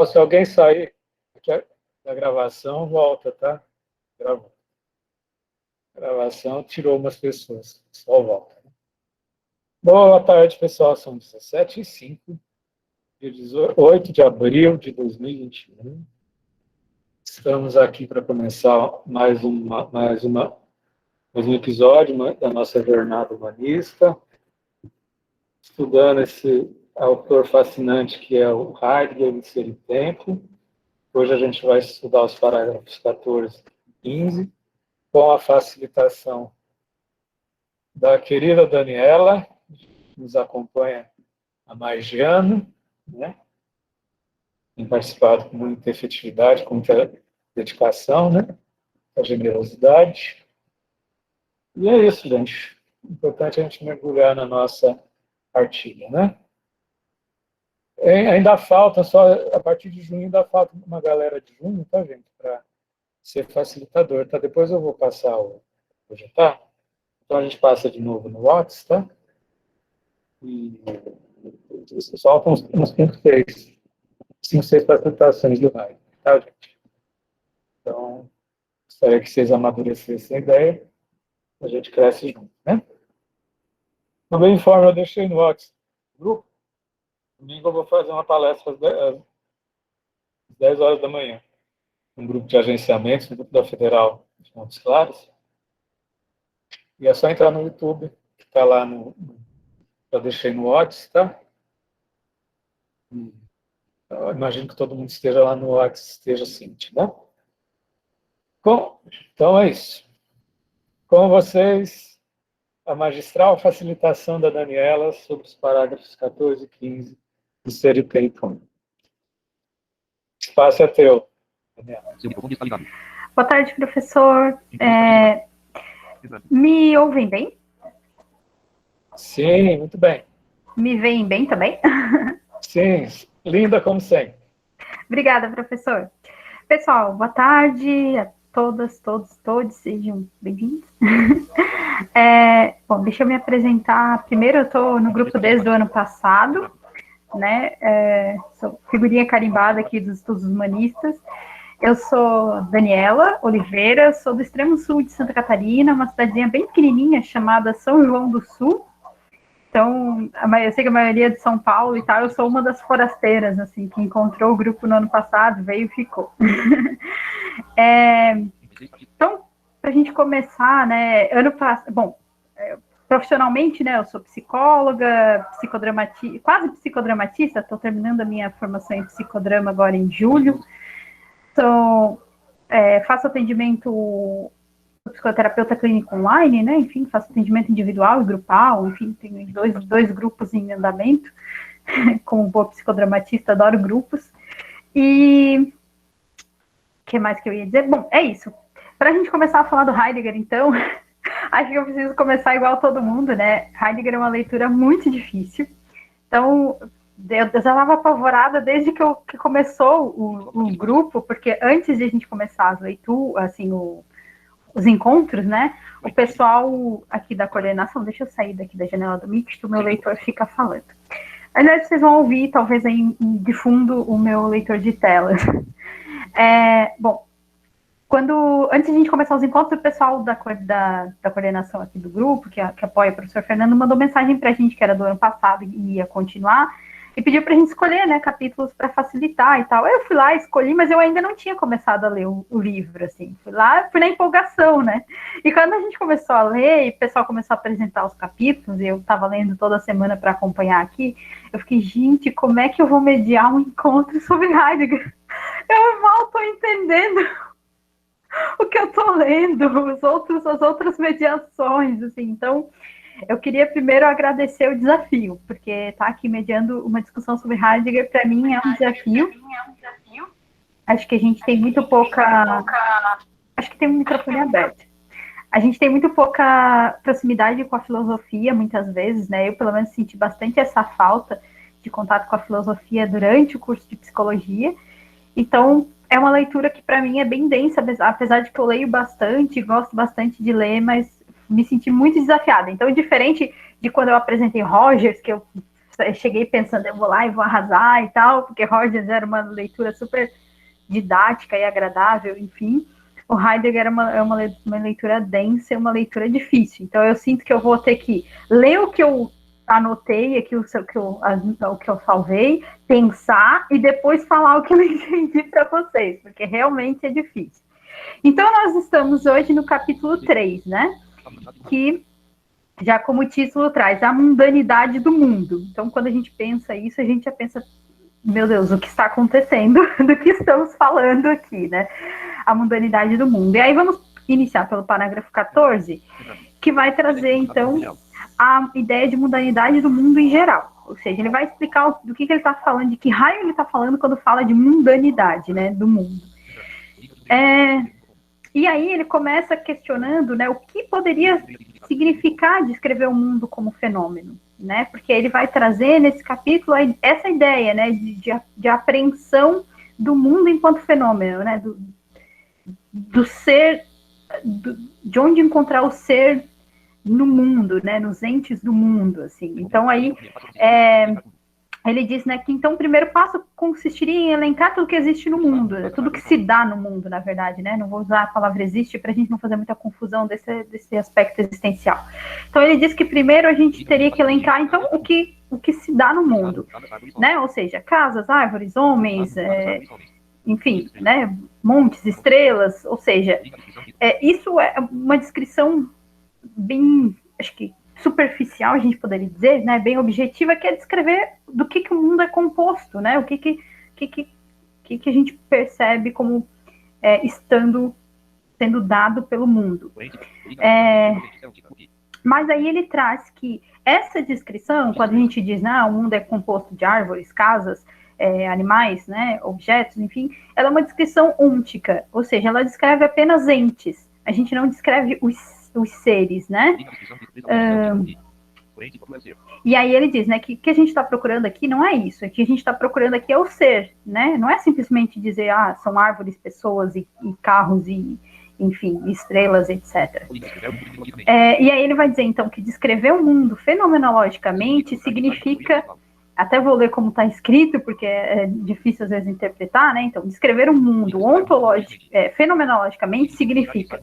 Se alguém sair da gravação, volta, tá? Gravou. A gravação tirou umas pessoas, só volta. Boa tarde, pessoal. São 17h05, dia 18 de abril de 2021. Estamos aqui para começar mais um episódio da nossa jornada humanista, estudando esse autor fascinante que é o Heidegger em Ser e Tempo. Hoje a gente vai estudar os parágrafos 14 e 15, com a facilitação da querida Daniela, que nos acompanha há mais de ano, né? Tem participado com muita efetividade, com muita dedicação, né? Com generosidade. E é isso, gente. O importante é a gente mergulhar na nossa partilha, né? Ainda falta, só a partir de junho, ainda falta uma galera de junho, tá, gente? Para ser facilitador, tá? Depois eu vou passar o projetar. Então a gente passa de novo no WhatsApp, tá? E faltam uns 5, 6 facilitações do raio, tá, gente? Então, gostaria que vocês amadurecessem a ideia, a gente cresce junto, né? Também informe, eu deixei no WhatsApp grupo. Domingo eu vou fazer uma palestra às 10 horas da manhã. Um grupo de agenciamentos, um grupo da Federal de Montes Claros. E é só entrar no YouTube, que está lá eu deixei no WhatsApp, tá? Eu imagino que todo mundo esteja lá no WhatsApp, esteja sim, tá? Bom, então é isso. Com vocês, a magistral facilitação da Daniela sobre os parágrafos 14 e 15 do Ser e Tempo. O espaço é teu, Daniela. Boa tarde, professor. Me ouvem bem? Sim, muito bem. Me veem bem também? Sim, linda como sempre. Obrigada, professor. Pessoal, boa tarde a todas, todos, sejam bem-vindos. Bom, deixa eu me apresentar. Primeiro, eu estou no grupo desde o ano passado, né? Sou figurinha carimbada aqui dos estudos humanistas. Eu sou Daniela Oliveira, sou do extremo sul de Santa Catarina, uma cidadezinha bem pequenininha chamada São João do Sul. Então, eu sei que a maioria é de São Paulo e tal, eu sou uma das forasteiras, assim, que encontrou o grupo no ano passado, veio e ficou. Então, para a gente começar, né, profissionalmente, né, eu sou psicóloga, quase psicodramatista, estou terminando a minha formação em psicodrama agora em julho. Então, faço atendimento psicoterapeuta clínico online, né? Enfim, faço atendimento individual e grupal, enfim, tenho dois grupos em andamento. Como boa psicodramatista, adoro grupos. E o que mais que eu ia dizer? Bom, é isso. Para a gente começar a falar do Heidegger, então, acho que eu preciso começar igual todo mundo, né? Heidegger é uma leitura muito difícil. Então, eu já estava apavorada desde que começou o grupo, porque antes de a gente começar as leituras, assim, os encontros, né? O pessoal aqui da coordenação, deixa eu sair daqui da janela do Mix, o meu leitor fica falando. Aliás, vocês vão ouvir, talvez aí de fundo, o meu leitor de telas. Bom, antes de a gente começar os encontros, o pessoal da coordenação aqui do grupo, que apoia o professor Fernando, mandou mensagem para a gente, que era do ano passado e ia continuar, e pediu para a gente escolher, né, capítulos para facilitar e tal. Eu fui lá, escolhi, mas eu ainda não tinha começado a ler o livro, assim. Fui na empolgação, né? E quando a gente começou a ler, e o pessoal começou a apresentar os capítulos, e eu estava lendo toda semana para acompanhar aqui, eu fiquei, gente, como é que eu vou mediar um encontro sobre Heidegger? Eu mal estou entendendo o que eu estou lendo, as outras mediações, assim. Então, eu queria primeiro agradecer o desafio, porque estar aqui mediando uma discussão sobre Heidegger, para mim, é um desafio. Acho que a gente tem muito pouca... Acho que tem um microfone aberto. A gente tem muito pouca proximidade com a filosofia, muitas vezes, né? Eu, pelo menos, senti bastante essa falta de contato com a filosofia durante o curso de psicologia. Então, é uma leitura que, para mim, é bem densa, apesar de que eu leio bastante, gosto bastante de ler, mas me senti muito desafiada. Então, diferente de quando eu apresentei Rogers, que eu cheguei pensando, eu vou lá e vou arrasar e tal, porque Rogers era uma leitura super didática e agradável, enfim. O Heidegger é uma leitura densa, é uma leitura difícil. Então, eu sinto que eu vou ter que ler o que eu anotei aqui, o que eu salvei, pensar e depois falar o que eu entendi para vocês, porque realmente é difícil. Então, nós estamos hoje no capítulo 3, né? Que, já como o título traz, a mundanidade do mundo. Então, quando a gente pensa isso, a gente já pensa, meu Deus, o que está acontecendo, do que estamos falando aqui, né? A mundanidade do mundo. E aí vamos iniciar pelo parágrafo 14, que vai trazer, então, a ideia de mundanidade do mundo em geral. Ou seja, ele vai explicar do que ele está falando, de que raio ele está falando quando fala de mundanidade, né, do mundo. E aí ele começa questionando, né, o que poderia significar descrever o mundo como fenômeno, né? Porque ele vai trazer nesse capítulo essa ideia, né, de apreensão do mundo enquanto fenômeno, né, do ser, de onde encontrar o ser no mundo, né, nos entes do mundo, assim. Então aí ele diz, né, que então o primeiro passo consistiria em elencar tudo que existe no mundo, tudo que se dá no mundo, na verdade, né? Não vou usar a palavra existe para a gente não fazer muita confusão desse aspecto existencial. Então ele diz que primeiro a gente teria que elencar então o que se dá no mundo, né? Ou seja, casas, árvores, homens, enfim, né? Montes, estrelas, ou seja, isso é uma descrição bem, acho que superficial, a gente poderia dizer, né, bem objetiva, que é descrever do que o mundo é composto, né, o que a gente percebe como sendo dado pelo mundo. Mas aí ele traz que essa descrição, quando a gente diz, o mundo é composto de árvores, casas, animais, né, objetos, enfim, ela é uma descrição ôntica, ou seja, ela descreve apenas entes, a gente não descreve os seres, né? E aí ele diz, né, que o que a gente está procurando aqui não é isso, o que a gente está procurando aqui é o ser, né? Não é simplesmente dizer, são árvores, pessoas e carros e, enfim, estrelas, etc. E aí ele vai dizer, então, que descrever o mundo fenomenologicamente significa, até vou ler como está escrito, porque é difícil às vezes interpretar, né? Então, descrever o mundo fenomenologicamente significa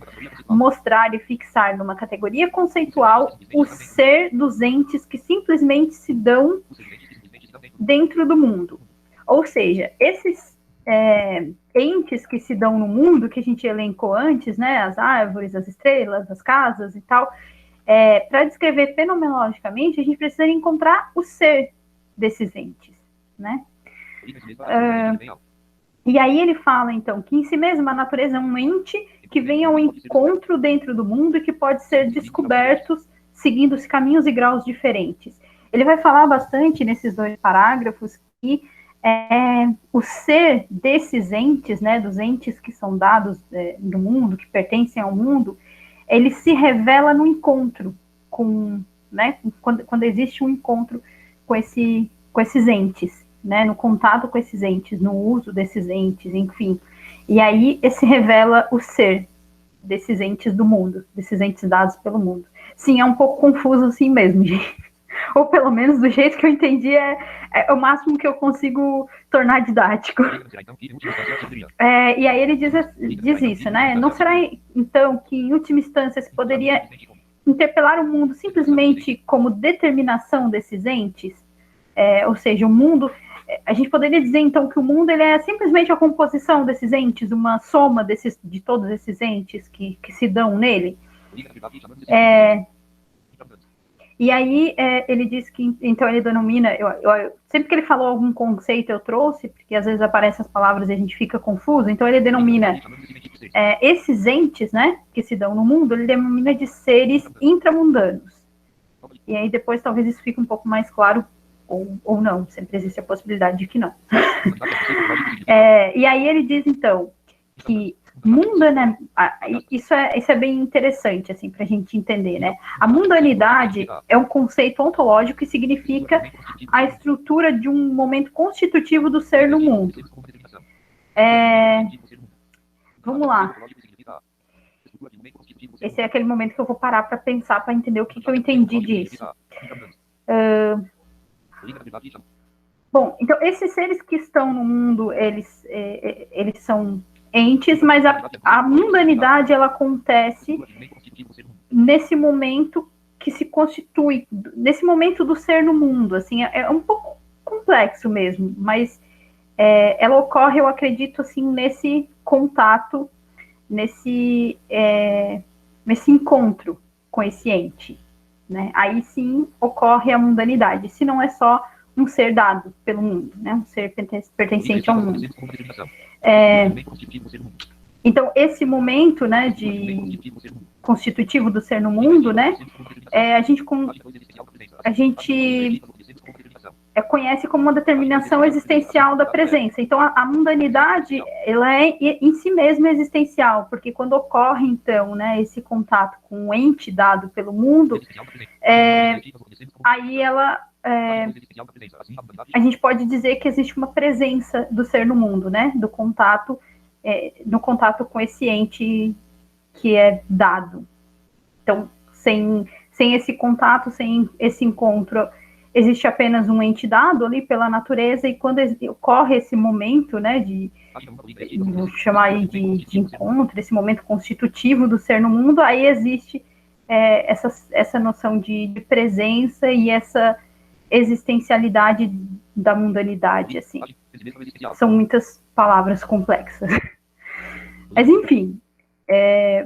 mostrar e fixar numa categoria conceitual o ser dos entes que simplesmente se dão dentro do mundo. Ou seja, esses entes que se dão no mundo, que a gente elencou antes, né? As árvores, as estrelas, as casas e tal, para descrever fenomenologicamente, a gente precisa encontrar o ser desses entes, né? E aí ele fala, então, que em si mesma a natureza é um ente que vem ao encontro dentro do mundo e que pode ser descoberto seguindo os caminhos e graus diferentes. Ele vai falar bastante nesses 2 parágrafos que o ser desses entes, né, dos entes que são dados no mundo, que pertencem ao mundo, ele se revela no encontro né, quando existe um encontro com esses entes, né, no contato com esses entes, no uso desses entes, enfim. E aí se revela o ser desses entes do mundo, desses entes dados pelo mundo. Sim, é um pouco confuso assim mesmo, gente. Ou pelo menos do jeito que eu entendi é o máximo que eu consigo tornar didático. E aí ele diz isso, né? Não será então que em última instância se poderia interpelar o mundo simplesmente como determinação desses entes? Ou seja, o mundo, a gente poderia dizer então que o mundo ele é simplesmente a composição desses entes, uma soma de todos esses entes que se dão nele. E aí ele diz que, então ele denomina, sempre que ele falou algum conceito eu trouxe, porque às vezes aparecem as palavras e a gente fica confuso, então ele denomina esses entes, né, que se dão no mundo, ele denomina de seres intramundanos. E aí depois talvez isso fique um pouco mais claro, ou não, sempre existe a possibilidade de que não. E aí ele diz, então, que mundana, isso é bem interessante, assim, para a gente entender, né? A mundanidade é um conceito ontológico que significa a estrutura de um momento constitutivo do ser no mundo. Vamos lá. Esse é aquele momento que eu vou parar para pensar, para entender o que eu entendi disso. Bom, então esses seres que estão no mundo, eles são entes, mas a mundanidade, ela acontece nesse momento que se constitui, nesse momento do ser no mundo, assim, é um pouco complexo mesmo, mas ela ocorre, eu acredito, assim, nesse contato, nesse encontro com esse ente, né? Aí sim ocorre a mundanidade, se não é só um ser dado pelo mundo, né? Um ser pertencente ao mundo. Então, esse momento, né, de constitutivo do ser no mundo, né, a gente conhece como uma determinação existencial da presença. Então, a mundanidade, ela é em si mesma existencial, porque quando ocorre, então, né, esse contato com o ente dado pelo mundo, aí a gente pode dizer que existe uma presença do ser no mundo, né, do contato, no contato com esse ente que é dado. Então, sem esse contato, sem esse encontro, existe apenas um ente dado ali pela natureza, e quando ocorre esse momento, né, vou chamar aí de encontro, esse momento constitutivo do ser no mundo, aí existe essa noção de presença e essa existencialidade da mundanidade, assim. São muitas palavras complexas. Mas, enfim,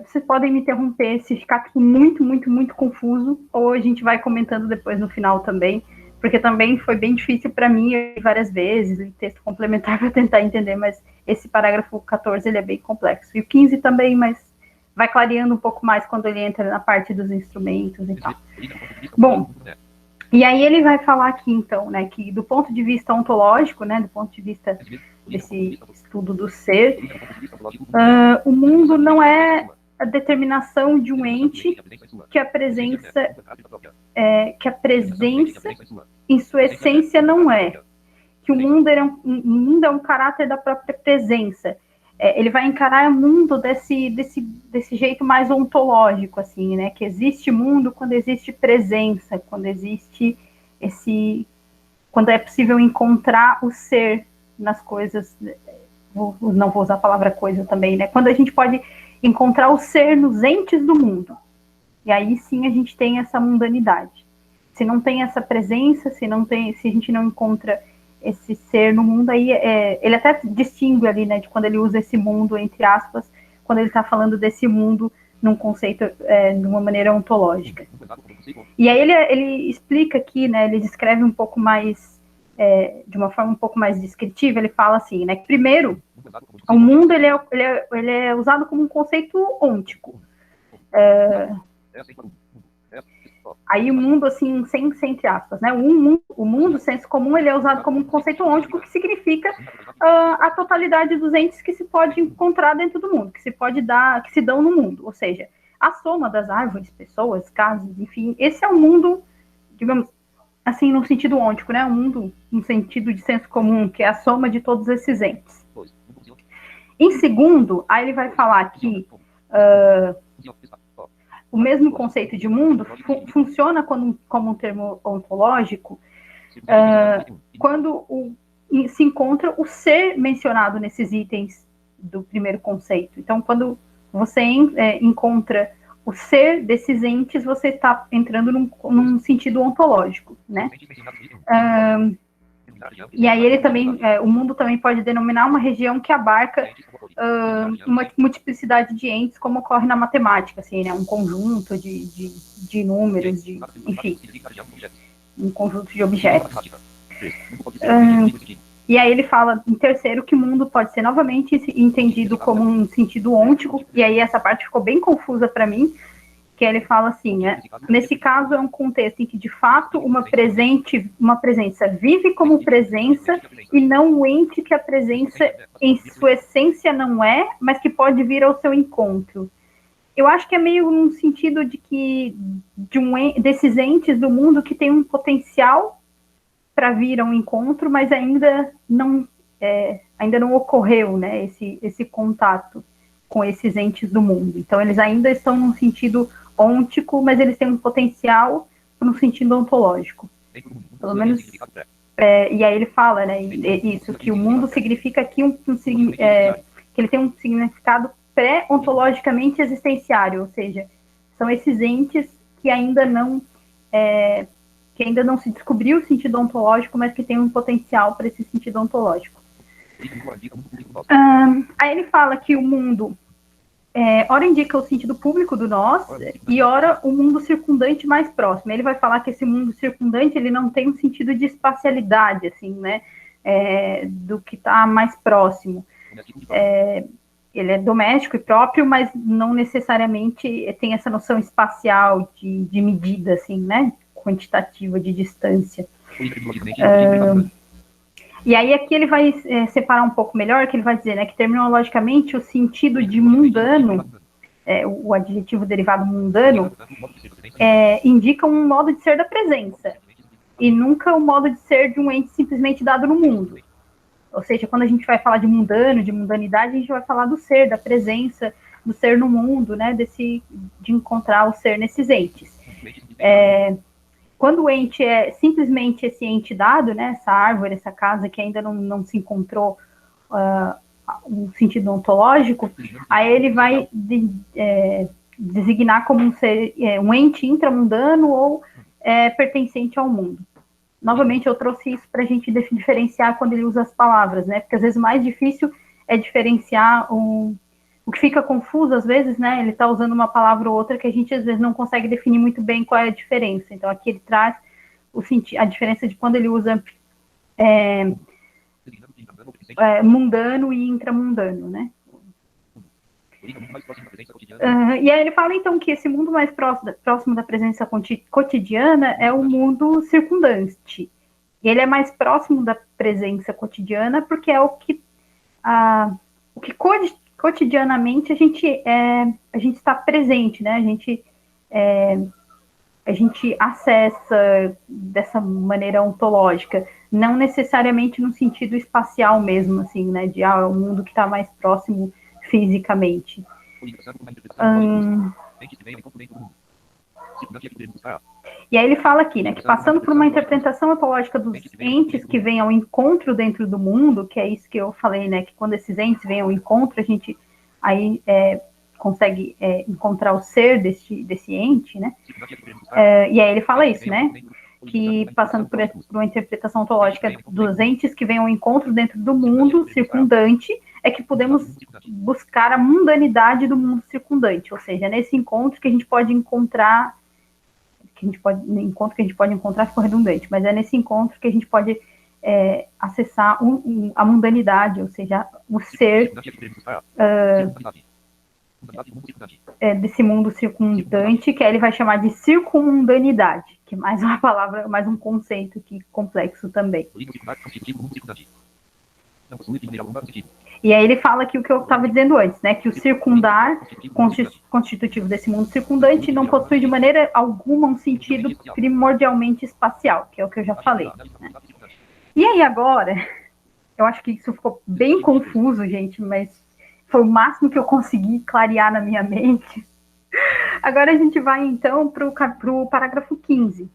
vocês podem me interromper se ficar tudo muito, muito, muito confuso, ou a gente vai comentando depois no final também, porque também foi bem difícil para mim várias vezes, o texto complementar para tentar entender, mas esse parágrafo 14 ele é bem complexo. E o 15 também, mas vai clareando um pouco mais quando ele entra na parte dos instrumentos e tal. Bom, e aí ele vai falar aqui, então, né, que do ponto de vista ontológico, né, do ponto de vista desse estudo do ser, o mundo não é a determinação de um ente que a presença em sua essência não é. Que o mundo é um caráter da própria presença. Ele vai encarar o mundo desse jeito mais ontológico, assim, né? Que existe mundo quando existe presença, quando existe quando é possível encontrar o ser nas coisas. Não vou usar a palavra coisa também, né? Quando a gente pode encontrar o ser nos entes do mundo. E aí sim a gente tem essa mundanidade. Se não tem essa presença, se a gente não encontra esse ser no mundo, aí ele até distingue ali, né, de quando ele usa esse mundo, entre aspas, quando ele está falando desse mundo num conceito, de uma maneira ontológica. E aí ele explica aqui, né, ele descreve um pouco mais, de uma forma um pouco mais descritiva, ele fala assim, né, que primeiro, o mundo ele é usado como um conceito ôntico. Aí o mundo, assim, sem entre aspas, né? O mundo, senso comum, ele é usado como um conceito ôntico, que significa a totalidade dos entes que se pode encontrar dentro do mundo, que se dão no mundo. Ou seja, a soma das árvores, pessoas, casas, enfim, esse é o mundo, digamos, assim, no sentido ôntico, né? O mundo no sentido de senso comum, que é a soma de todos esses entes. Em segundo, aí ele vai falar que o mesmo conceito de mundo funciona como um termo ontológico quando se encontra o ser mencionado nesses itens do primeiro conceito. Então, quando você encontra o ser desses entes, você está entrando num sentido ontológico, né? E aí ele também, o mundo também pode denominar uma região que abarca uma multiplicidade de entes, como ocorre na matemática, assim, né? Um conjunto de números, enfim, um conjunto de objetos. E aí ele fala, em terceiro, que o mundo pode ser novamente entendido como um sentido ôntico, e aí essa parte ficou bem confusa para mim, que ele fala assim, nesse caso é um contexto em que, de fato, uma presença vive como presença e não o ente que a presença em sua essência não é, mas que pode vir ao seu encontro. Eu acho que é meio num sentido de que desses entes do mundo que tem um potencial para vir ao encontro, mas ainda não ocorreu, né, esse contato com esses entes do mundo. Então, eles ainda estão num sentido ôntico, mas eles têm um potencial no sentido ontológico. Pelo menos, e aí ele fala, né, isso, que o mundo significa que, que ele tem um significado pré-ontologicamente existenciário, ou seja, são esses entes que ainda não se descobriu o sentido ontológico, mas que tem um potencial para esse sentido ontológico. Aí ele fala que o mundo ora indica o sentido público do nós e ora o mundo circundante mais próximo. Ele vai falar que esse mundo circundante ele não tem um sentido de espacialidade, assim, né, do que está mais próximo. Ele é doméstico e próprio, mas não necessariamente tem essa noção espacial de medida, assim, né, quantitativa de distância. E aí aqui ele vai separar um pouco melhor, que ele vai dizer, né, que terminologicamente o sentido de mundano, o adjetivo derivado mundano, indica um modo de ser da presença, e nunca o modo de ser de um ente simplesmente dado no mundo. Ou seja, quando a gente vai falar de mundano, de mundanidade, a gente vai falar do ser, da presença, do ser no mundo, né, de encontrar o ser nesses entes. Quando o ente é simplesmente esse ente dado, né, essa árvore, essa casa que ainda não se encontrou um sentido ontológico, aí ele vai designar como um ser, um ente intramundano ou pertencente ao mundo. Novamente, eu trouxe isso para a gente diferenciar quando ele usa as palavras, né, porque às vezes o mais difícil é diferenciar o que fica confuso, às vezes, né, ele está usando uma palavra ou outra que a gente, às vezes, não consegue definir muito bem qual é a diferença. Então, aqui ele traz a diferença de quando ele usa mundano e intramundano, né? E aí ele fala, então, que esse mundo mais próximo da presença cotidiana é o mundo circundante. E ele é mais próximo da presença cotidiana porque é o que cotidianamente a gente está presente, né? A gente acessa dessa maneira ontológica, não necessariamente no sentido espacial mesmo, assim, né? De um mundo que está mais próximo fisicamente. E aí ele fala aqui, né, que passando por uma interpretação ontológica dos entes que vêm ao encontro dentro do mundo, que é isso que eu falei, né, que quando esses entes vêm ao encontro, a gente aí consegue encontrar o ser desse ente, né, e aí ele fala isso, né, que passando por uma interpretação ontológica dos entes que vêm ao encontro dentro do mundo circundante, é que podemos buscar a mundanidade do mundo circundante, ou seja, é nesse encontro que a gente pode encontrar que a gente pode encontrar ficou redundante, mas é nesse encontro que a gente pode acessar a mundanidade, ou seja, o ser desse mundo circundante, que ele vai chamar de circunmundanidade, que é mais uma palavra, mais um conceito aqui complexo também. E aí ele fala aqui o que eu estava dizendo antes, né, que o circundar, constitutivo desse mundo circundante, não possui de maneira alguma um sentido primordialmente espacial, que é o que eu já falei, né? E aí agora, eu acho que isso ficou bem confuso, gente, mas foi o máximo que eu consegui clarear na minha mente. Agora a gente vai, então, para o parágrafo 15.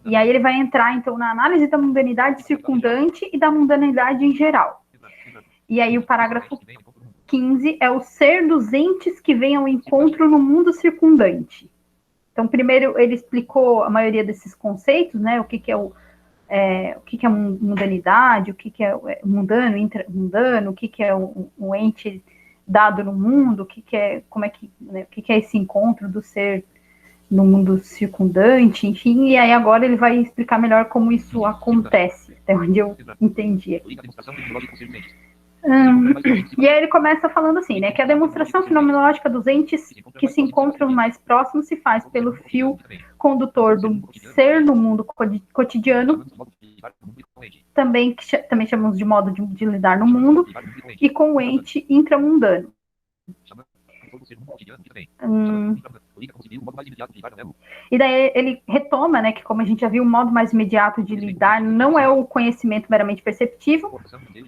E aí ele vai entrar, então, na análise da mundanidade circundante e da mundanidade em geral. E aí o parágrafo 15 é o ser dos entes que vêm ao encontro no mundo circundante. Então, primeiro ele explicou a maioria desses conceitos, né? O que é mundanidade, o que é mundano, intramundano, o que é um ente dado no mundo, o que é esse encontro do ser no mundo circundante, enfim, e aí agora ele vai explicar melhor como isso acontece, até onde eu entendi aqui. E aí ele começa falando assim, né, que a demonstração fenomenológica dos entes que se encontram mais próximos se faz pelo fio condutor do ser no mundo cotidiano, também chamamos de modo de lidar no mundo, e com o ente intramundano. E daí ele retoma, né, que como a gente já viu, o modo mais imediato de lidar não é o conhecimento meramente perceptível,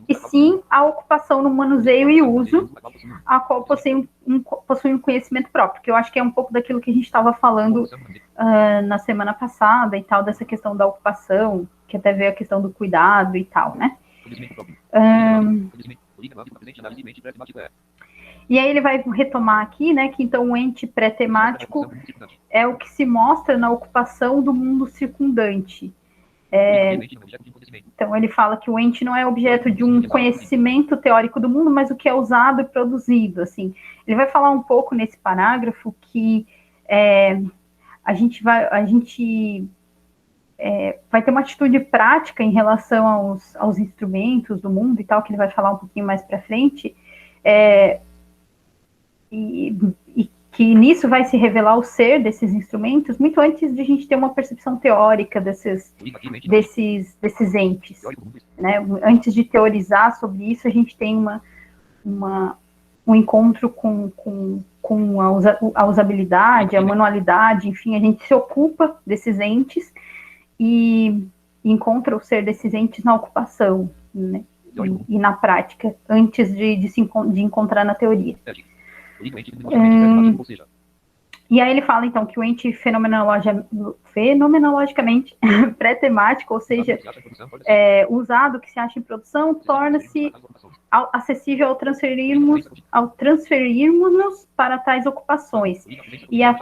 e sim a ocupação no manuseio e uso, a qual possui um conhecimento próprio, que eu acho que é um pouco daquilo que a gente estava falando na semana passada e tal, dessa questão da ocupação, que até veio a questão do cuidado e tal, né? E aí ele vai retomar aqui, né, que então o ente pré-temático é o que se mostra na ocupação do mundo circundante. Então ele fala que o ente não é objeto de um conhecimento teórico do mundo, mas o que é usado e produzido, assim. Ele vai falar um pouco nesse parágrafo que a gente vai ter uma atitude prática em relação aos instrumentos do mundo e tal, que ele vai falar um pouquinho mais para frente, e que nisso vai se revelar o ser desses instrumentos muito antes de a gente ter uma percepção teórica desses entes, né? Antes de teorizar sobre isso, a gente tem um encontro com a usabilidade, a manualidade, enfim, a gente se ocupa desses entes e encontra o ser desses entes na ocupação, né? E na prática, antes de encontrar na teoria. E aí ele fala, então, que o ente fenomenologicamente pré-temático, ou seja, usado, que se acha em produção, torna-se acessível ao transferirmos para tais ocupações. E a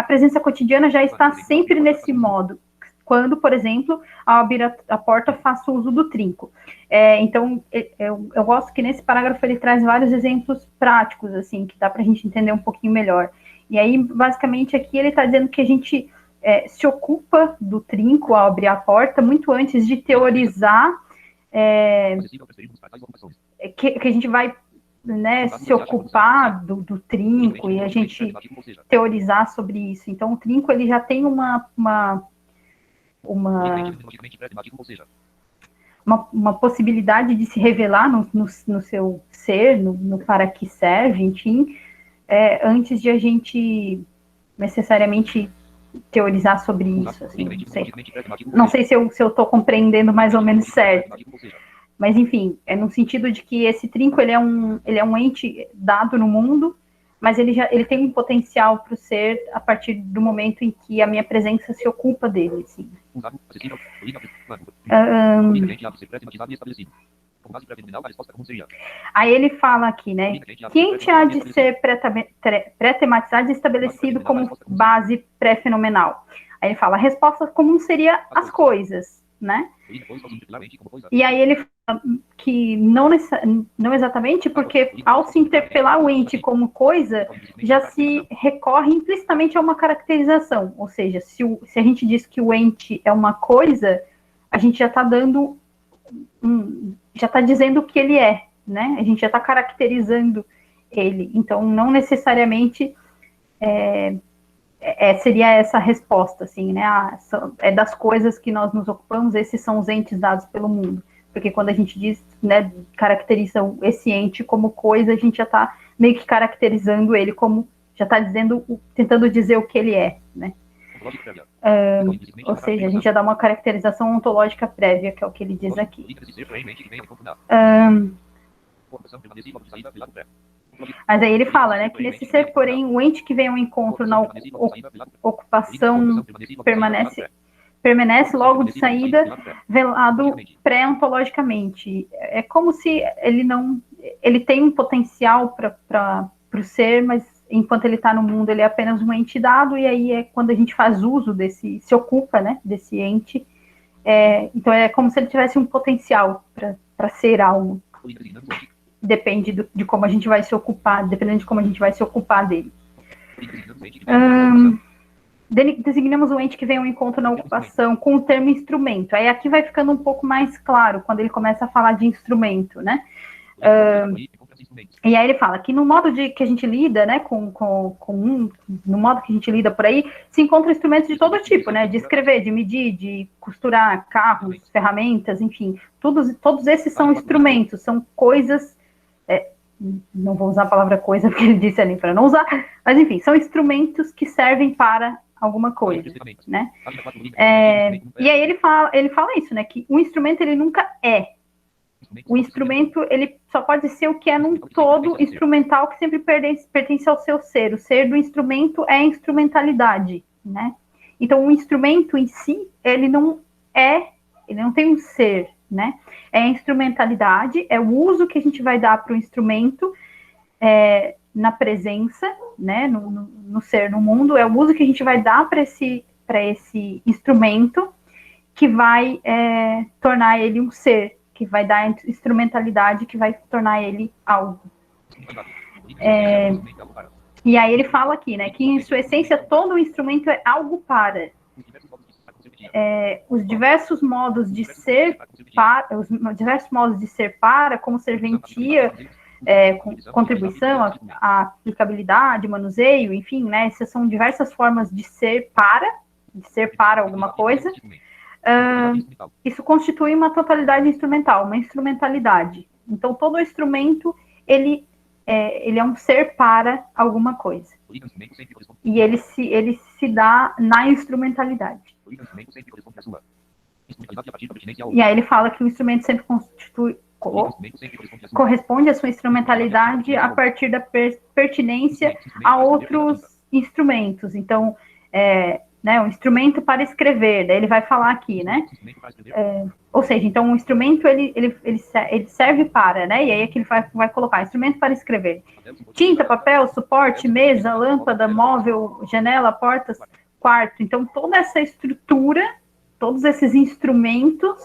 presença cotidiana já está sempre nesse modo, quando, por exemplo, ao abrir a porta, faço uso do trinco. Então, eu gosto que nesse parágrafo ele traz vários exemplos práticos, assim, que dá para a gente entender um pouquinho melhor. E aí, basicamente, aqui ele está dizendo que a gente se ocupa do trinco ao abrir a porta muito antes de teorizar que a gente vai, né, se ocupar do trinco e a gente teorizar sobre isso. Então, o trinco ele já tem uma possibilidade de se revelar no seu ser, no para que serve, enfim, antes de a gente necessariamente teorizar sobre isso. Assim, não sei se eu estou compreendendo mais ou menos certo. Mas, enfim, no sentido de que esse trinco ele é um ente dado no mundo, mas ele tem um potencial para o ser a partir do momento em que a minha presença se ocupa dele. Assim. Aí ele fala aqui, né? Que ente há de ser pré-tematizado e estabelecido como base pré-fenomenal? Aí ele fala, a resposta comum seria as coisas, né? E aí ele fala que não exatamente, porque ao se interpelar o ente como coisa, já se recorre implicitamente a uma caracterização. Ou seja, se a gente diz que o ente é uma coisa, a gente já está dando já está dizendo o que ele é, né? A gente já está caracterizando ele. Então, não necessariamente seria essa a resposta, assim, né? É das coisas que nós nos ocupamos, esses são os entes dados pelo mundo. Porque quando a gente diz, né, caracteriza esse ente como coisa, a gente já está meio que caracterizando ele como, já está tentando dizer o que ele é, né? Ou seja, a gente já dá uma caracterização ontológica prévia, que é o que ele diz aqui. Mas aí ele fala, né, que nesse ser, porém, o ente que vem ao encontro na ocupação permanece logo de saída velado pré-ontologicamente. É como se ele tem um potencial para o ser, mas enquanto ele está no mundo, ele é apenas um ente dado, e aí é quando a gente faz uso se ocupa, né, desse ente, então é como se ele tivesse um potencial para ser algo. Depende de como a gente vai se ocupar, dependendo de como a gente vai se ocupar dele. Designamos o ente que vem ao encontro na ocupação com o termo instrumento. Aí aqui vai ficando um pouco mais claro, quando ele começa a falar de instrumento, né? E aí ele fala que no modo que a gente lida, né, no modo que a gente lida por aí, se encontra instrumentos de todo tipo, né, de escrever, de medir, de costurar, carros, ferramentas, enfim, todos esses são instrumentos, são coisas não vou usar a palavra coisa, porque ele disse ali para não usar, mas enfim, são instrumentos que servem para alguma coisa, né? E aí ele fala isso, né? Que o instrumento, ele nunca é. O instrumento, ele só pode ser o que é num todo instrumental que sempre pertence ao seu ser. O ser do instrumento é a instrumentalidade, né? Então, o instrumento em si, ele não tem um ser, né? É a instrumentalidade, é o uso que a gente vai dar para o instrumento na presença, né? No ser, no mundo, é o uso que a gente vai dar para esse instrumento que vai tornar ele um ser, que vai dar instrumentalidade, que vai tornar ele algo. E aí ele fala aqui, né, que em sua essência todo instrumento é algo para. Os diversos modos de ser para, como serventia, contribuição, a aplicabilidade, manuseio, enfim, né, essas são diversas formas de ser para alguma coisa. Isso constitui uma totalidade instrumental, uma instrumentalidade. Então, todo instrumento, ele é um ser para alguma coisa. E ele se dá na instrumentalidade. E aí ele fala que o instrumento sempre corresponde à sua instrumentalidade a partir da pertinência a outros instrumentos. Então, né, um instrumento para escrever, daí ele vai falar aqui, né? Ou seja, então o instrumento ele serve para, né? E aí aqui ele vai colocar instrumento para escrever. Tinta, papel, suporte, mesa, lâmpada, móvel, janela, portas, quarto. Então toda essa estrutura, todos esses instrumentos,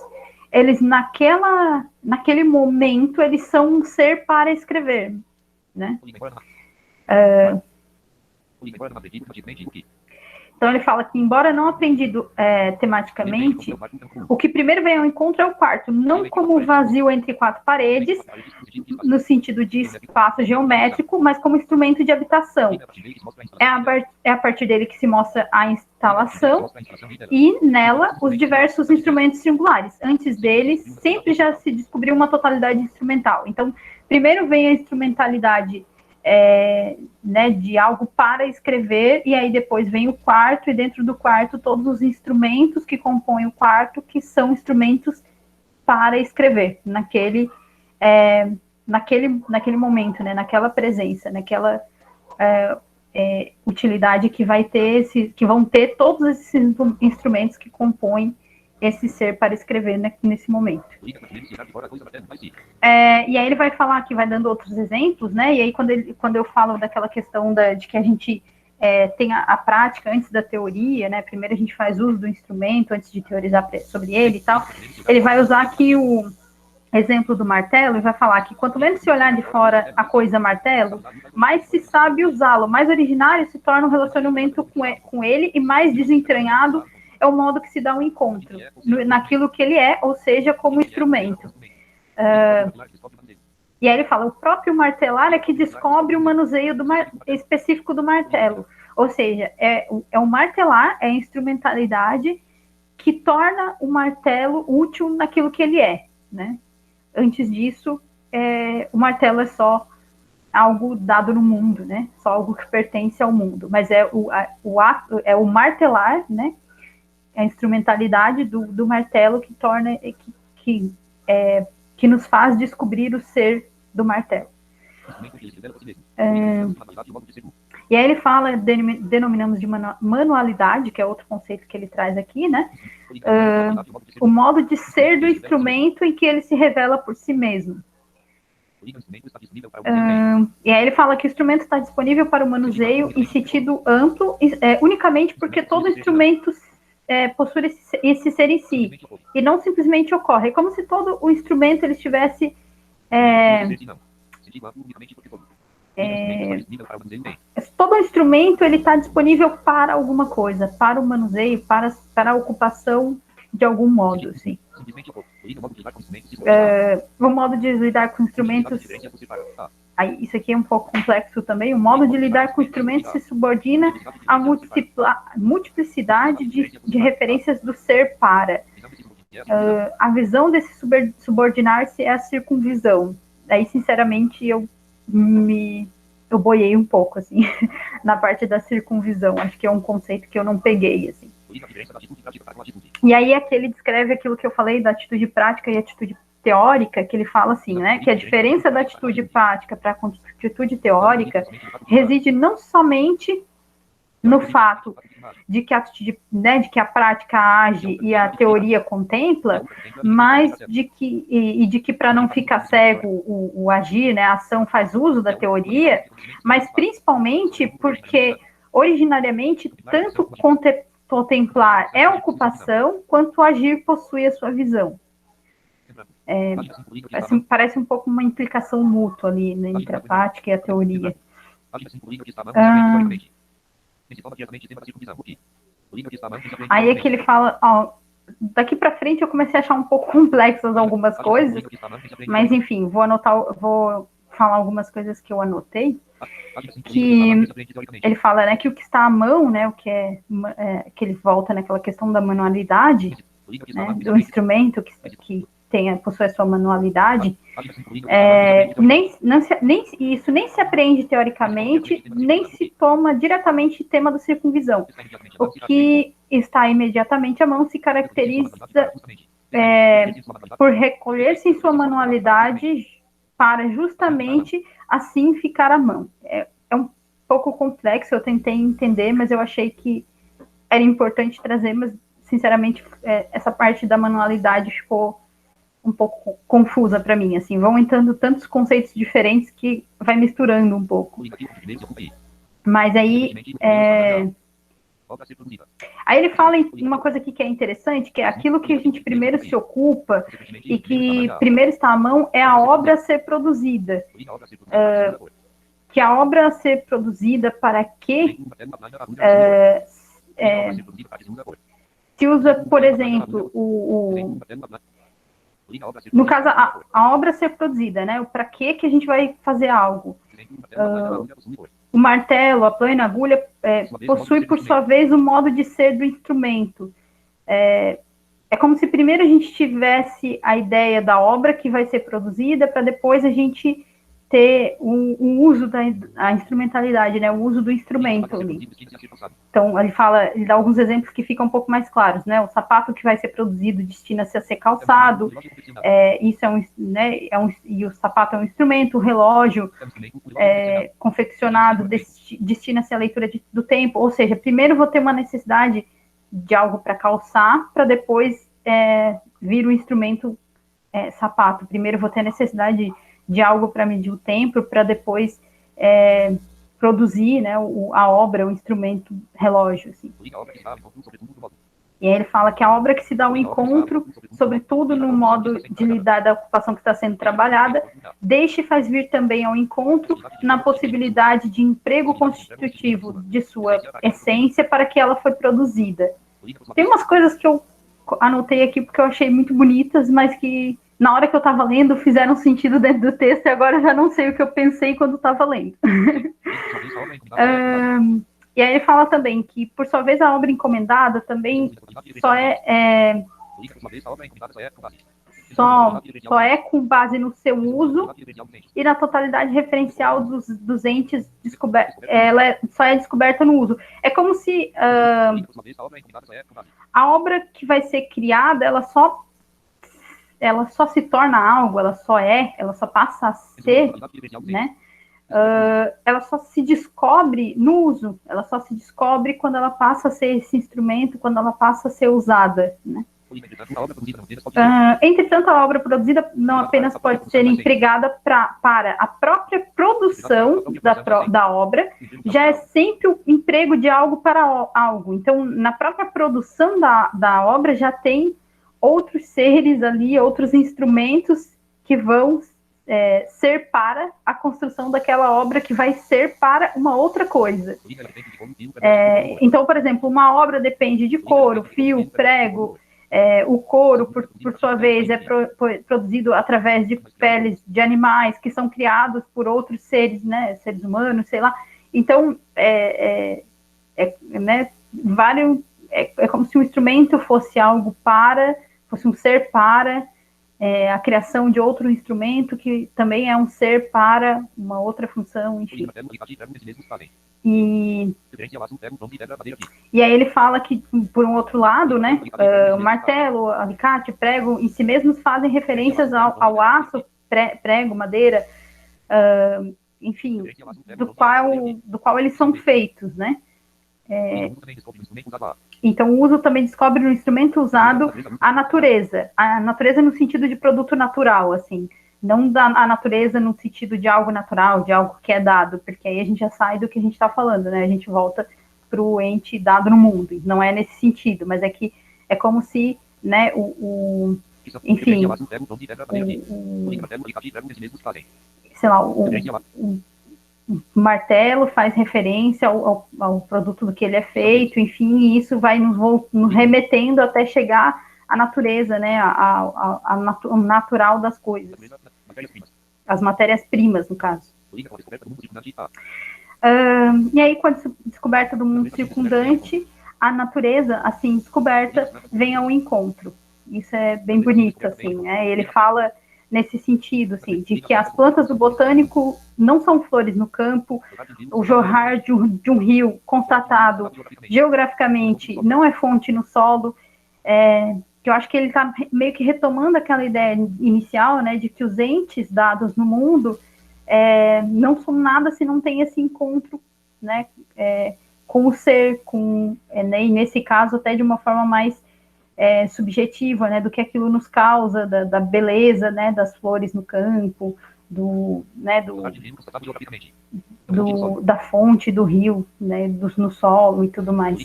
eles naquele momento eles são um ser para escrever, né? Então ele fala que, embora não aprendido tematicamente, o que primeiro vem ao encontro é o quarto, não como vazio entre quatro paredes, no sentido de espaço geométrico, mas como instrumento de habitação. É a partir dele que se mostra a instalação e, nela, os diversos instrumentos singulares. Antes dele, sempre já se descobriu uma totalidade instrumental. Então, primeiro vem a instrumentalidade né, de algo para escrever, e aí depois vem o quarto, e dentro do quarto todos os instrumentos que compõem o quarto, que são instrumentos para escrever, naquele momento, né, naquela presença, naquela utilidade que que vão ter todos esses instrumentos que compõem esse ser para escrever nesse momento. E aí ele vai falar que vai dando outros exemplos, né? E aí quando eu falo daquela questão de que a gente tem a prática antes da teoria, né? Primeiro a gente faz uso do instrumento antes de teorizar sobre ele e tal. Ele vai usar aqui o exemplo do martelo e vai falar que quanto menos se olhar de fora a coisa martelo, mais se sabe usá-lo, mais originário se torna o relacionamento com ele e mais desentranhado é o modo que se dá um encontro naquilo que ele é, ou seja, como instrumento. E aí ele fala, o próprio martelar é que descobre o manuseio específico do martelo. Ou seja, é o martelar, é a instrumentalidade que torna o martelo útil naquilo que ele é, né? Antes disso, o martelo é só algo dado no mundo, né? Só algo que pertence ao mundo. Mas é o martelar, né? A instrumentalidade do martelo que torna, que nos faz descobrir o ser do martelo. E aí ele fala, denominamos de manualidade, que é outro conceito que ele traz aqui, né? O modo de ser do instrumento em que ele se revela por si mesmo. E aí ele fala que o instrumento está disponível para o manuseio em sentido amplo, unicamente porque todo instrumento possui esse ser em si, e não simplesmente ocorre. É como se todo o instrumento ele estivesse todo instrumento ele está disponível para alguma coisa, para o manuseio, para a ocupação de algum modo, assim. O modo de lidar com instrumentos, isso aqui é um pouco complexo também, o modo de lidar com instrumentos se subordina à multiplicidade de referências do ser para. A visão desse subordinar-se é a circunvisão. Aí, sinceramente, eu eu boiei um pouco, assim, na parte da circunvisão. Acho que é um conceito que eu não peguei, assim. E aí aqui ele descreve aquilo que eu falei da atitude prática e atitude teórica, que ele fala assim, né, que a diferença da atitude prática para a atitude teórica reside não somente no fato de que a prática age e a teoria contempla, mas de que para não ficar cego o agir, né, a ação faz uso da teoria, mas principalmente porque originariamente tanto contemplar é ocupação, quanto agir possui a sua visão. Parece um pouco uma implicação mútua ali, né, entre a prática e a teoria. Aí é que ele fala, ó, daqui para frente eu comecei a achar um pouco complexas algumas coisas, mas enfim, vou falar algumas coisas que eu anotei, que ele fala, né, que o que está à mão, né, o que que ele volta naquela questão da manualidade, né, do instrumento que possui a sua manualidade, isso nem se aprende teoricamente, nem se toma diretamente tema da circunvisão. O que está imediatamente à mão se caracteriza por recolher-se em sua manualidade para justamente assim ficar à mão. É um pouco complexo, eu tentei entender, mas eu achei que era importante trazer, mas sinceramente essa parte da manualidade ficou um pouco confusa para mim, assim, vão entrando tantos conceitos diferentes que vai misturando um pouco. Mas aí ele fala em uma coisa aqui que é interessante, que é aquilo que a gente primeiro se ocupa e que primeiro está à mão é a obra a ser produzida. Que a obra a ser produzida para quê? Se usa, por exemplo, no caso, a obra a ser produzida, né? Para que a gente vai fazer algo? O martelo, a plana, a agulha, possui, por sua vez, o modo de ser do instrumento. É como se primeiro a gente tivesse a ideia da obra que vai ser produzida, para depois a gente ter o uso da instrumentalidade, né? O uso do instrumento ali. Então, ele dá alguns exemplos que ficam um pouco mais claros, né? O sapato que vai ser produzido destina-se a ser calçado, isso e o sapato é um instrumento, o relógio confeccionado destina-se à leitura do tempo, ou seja, primeiro vou ter uma necessidade de algo para calçar, para depois vir o instrumento sapato. Primeiro vou ter necessidade de algo para medir o tempo, para depois produzir, né, a obra, o instrumento relógio. Assim. E aí ele fala que a obra que se dá ao encontro, sobretudo no modo de lidar da ocupação que está sendo trabalhada, deixa e faz vir também ao encontro na possibilidade de emprego constitutivo de sua essência para que ela foi produzida. Tem umas coisas que eu anotei aqui porque eu achei muito bonitas, mas que na hora que eu estava lendo fizeram sentido dentro do texto e agora eu já não sei o que eu pensei quando estava lendo. E aí ele fala também que, por sua vez, a obra encomendada também só é com base no seu uso e na totalidade referencial dos entes descobertos. Ela só é descoberta no uso. É como se a obra que vai ser criada, ela só se torna algo, ela só passa a ser, né? Ela só se descobre no uso, ela só se descobre quando ela passa a ser esse instrumento, quando ela passa a ser usada, né? Entretanto, a obra produzida não apenas pode ser empregada para a própria produção da obra, já é sempre o emprego de algo para algo. Então, na própria produção da obra já tem outros seres ali, outros instrumentos que vão ser para a construção daquela obra que vai ser para uma outra coisa. Então, por exemplo, uma obra depende de couro, fio, prego. O couro, por sua vez, é produzido através de peles de animais que são criados por outros seres, né, seres humanos, sei lá. Então, né, é como se o instrumento fosse algo fosse um ser para, a criação de outro instrumento que também é um ser para uma outra função, enfim. E aí ele fala que, por um outro lado, né, martelo, alicate, prego, em si mesmos fazem referências ao aço, prego, madeira, enfim, do qual eles são feitos, né? Então, o uso também descobre no instrumento usado a natureza no sentido de produto natural, assim, não a natureza no sentido de algo natural, de algo que é dado, porque aí a gente já sai do que a gente está falando, né? A gente volta para o ente dado no mundo. Não é nesse sentido, mas é que é como se, né, enfim, sei lá, o martelo faz referência ao produto do que ele é feito, enfim, e isso vai nos remetendo até chegar à natureza, né, ao natural das coisas. As matérias-primas, no caso. E aí, com a descoberta do mundo circundante, a natureza, assim, descoberta, vem ao encontro. Isso é bem bonito, assim, né? Ele fala nesse sentido, assim, de que as plantas do botânico não são flores no campo, o jorrar de um rio constatado geograficamente não é fonte no solo, que eu acho que ele está meio que retomando aquela ideia inicial, né, de que os entes dados no mundo não são nada se não tem esse encontro, né, com o ser, né, e nesse caso até de uma forma mais subjetiva, né, do que aquilo nos causa, da beleza, né, das flores no campo, da fonte do rio, né, no solo e tudo mais.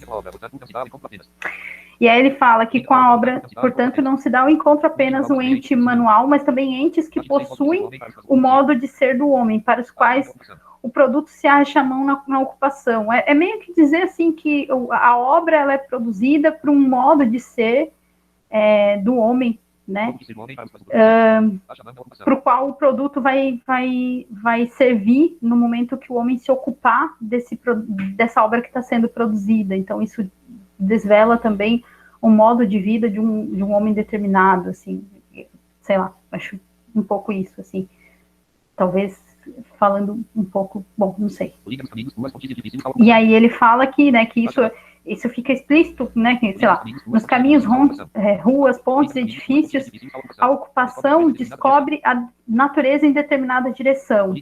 E aí ele fala que com a obra, portanto, não se dá ao encontro apenas um ente manual, mas também entes que possuem o modo de ser do homem, para os quais o produto se acha à mão na ocupação. É meio que dizer assim que a obra ela é produzida por um modo de ser do homem, né? Para o qual o produto vai servir no momento que o homem se ocupar dessa obra que está sendo produzida. Então isso desvela também o modo de vida de um homem determinado, assim, sei lá, acho um pouco isso, assim, talvez falando um pouco, bom, não sei. E aí ele fala que, né, que isso fica explícito, né, que, sei lá, nos caminhos, ruas, pontes, edifícios, a ocupação descobre a natureza em determinada direção.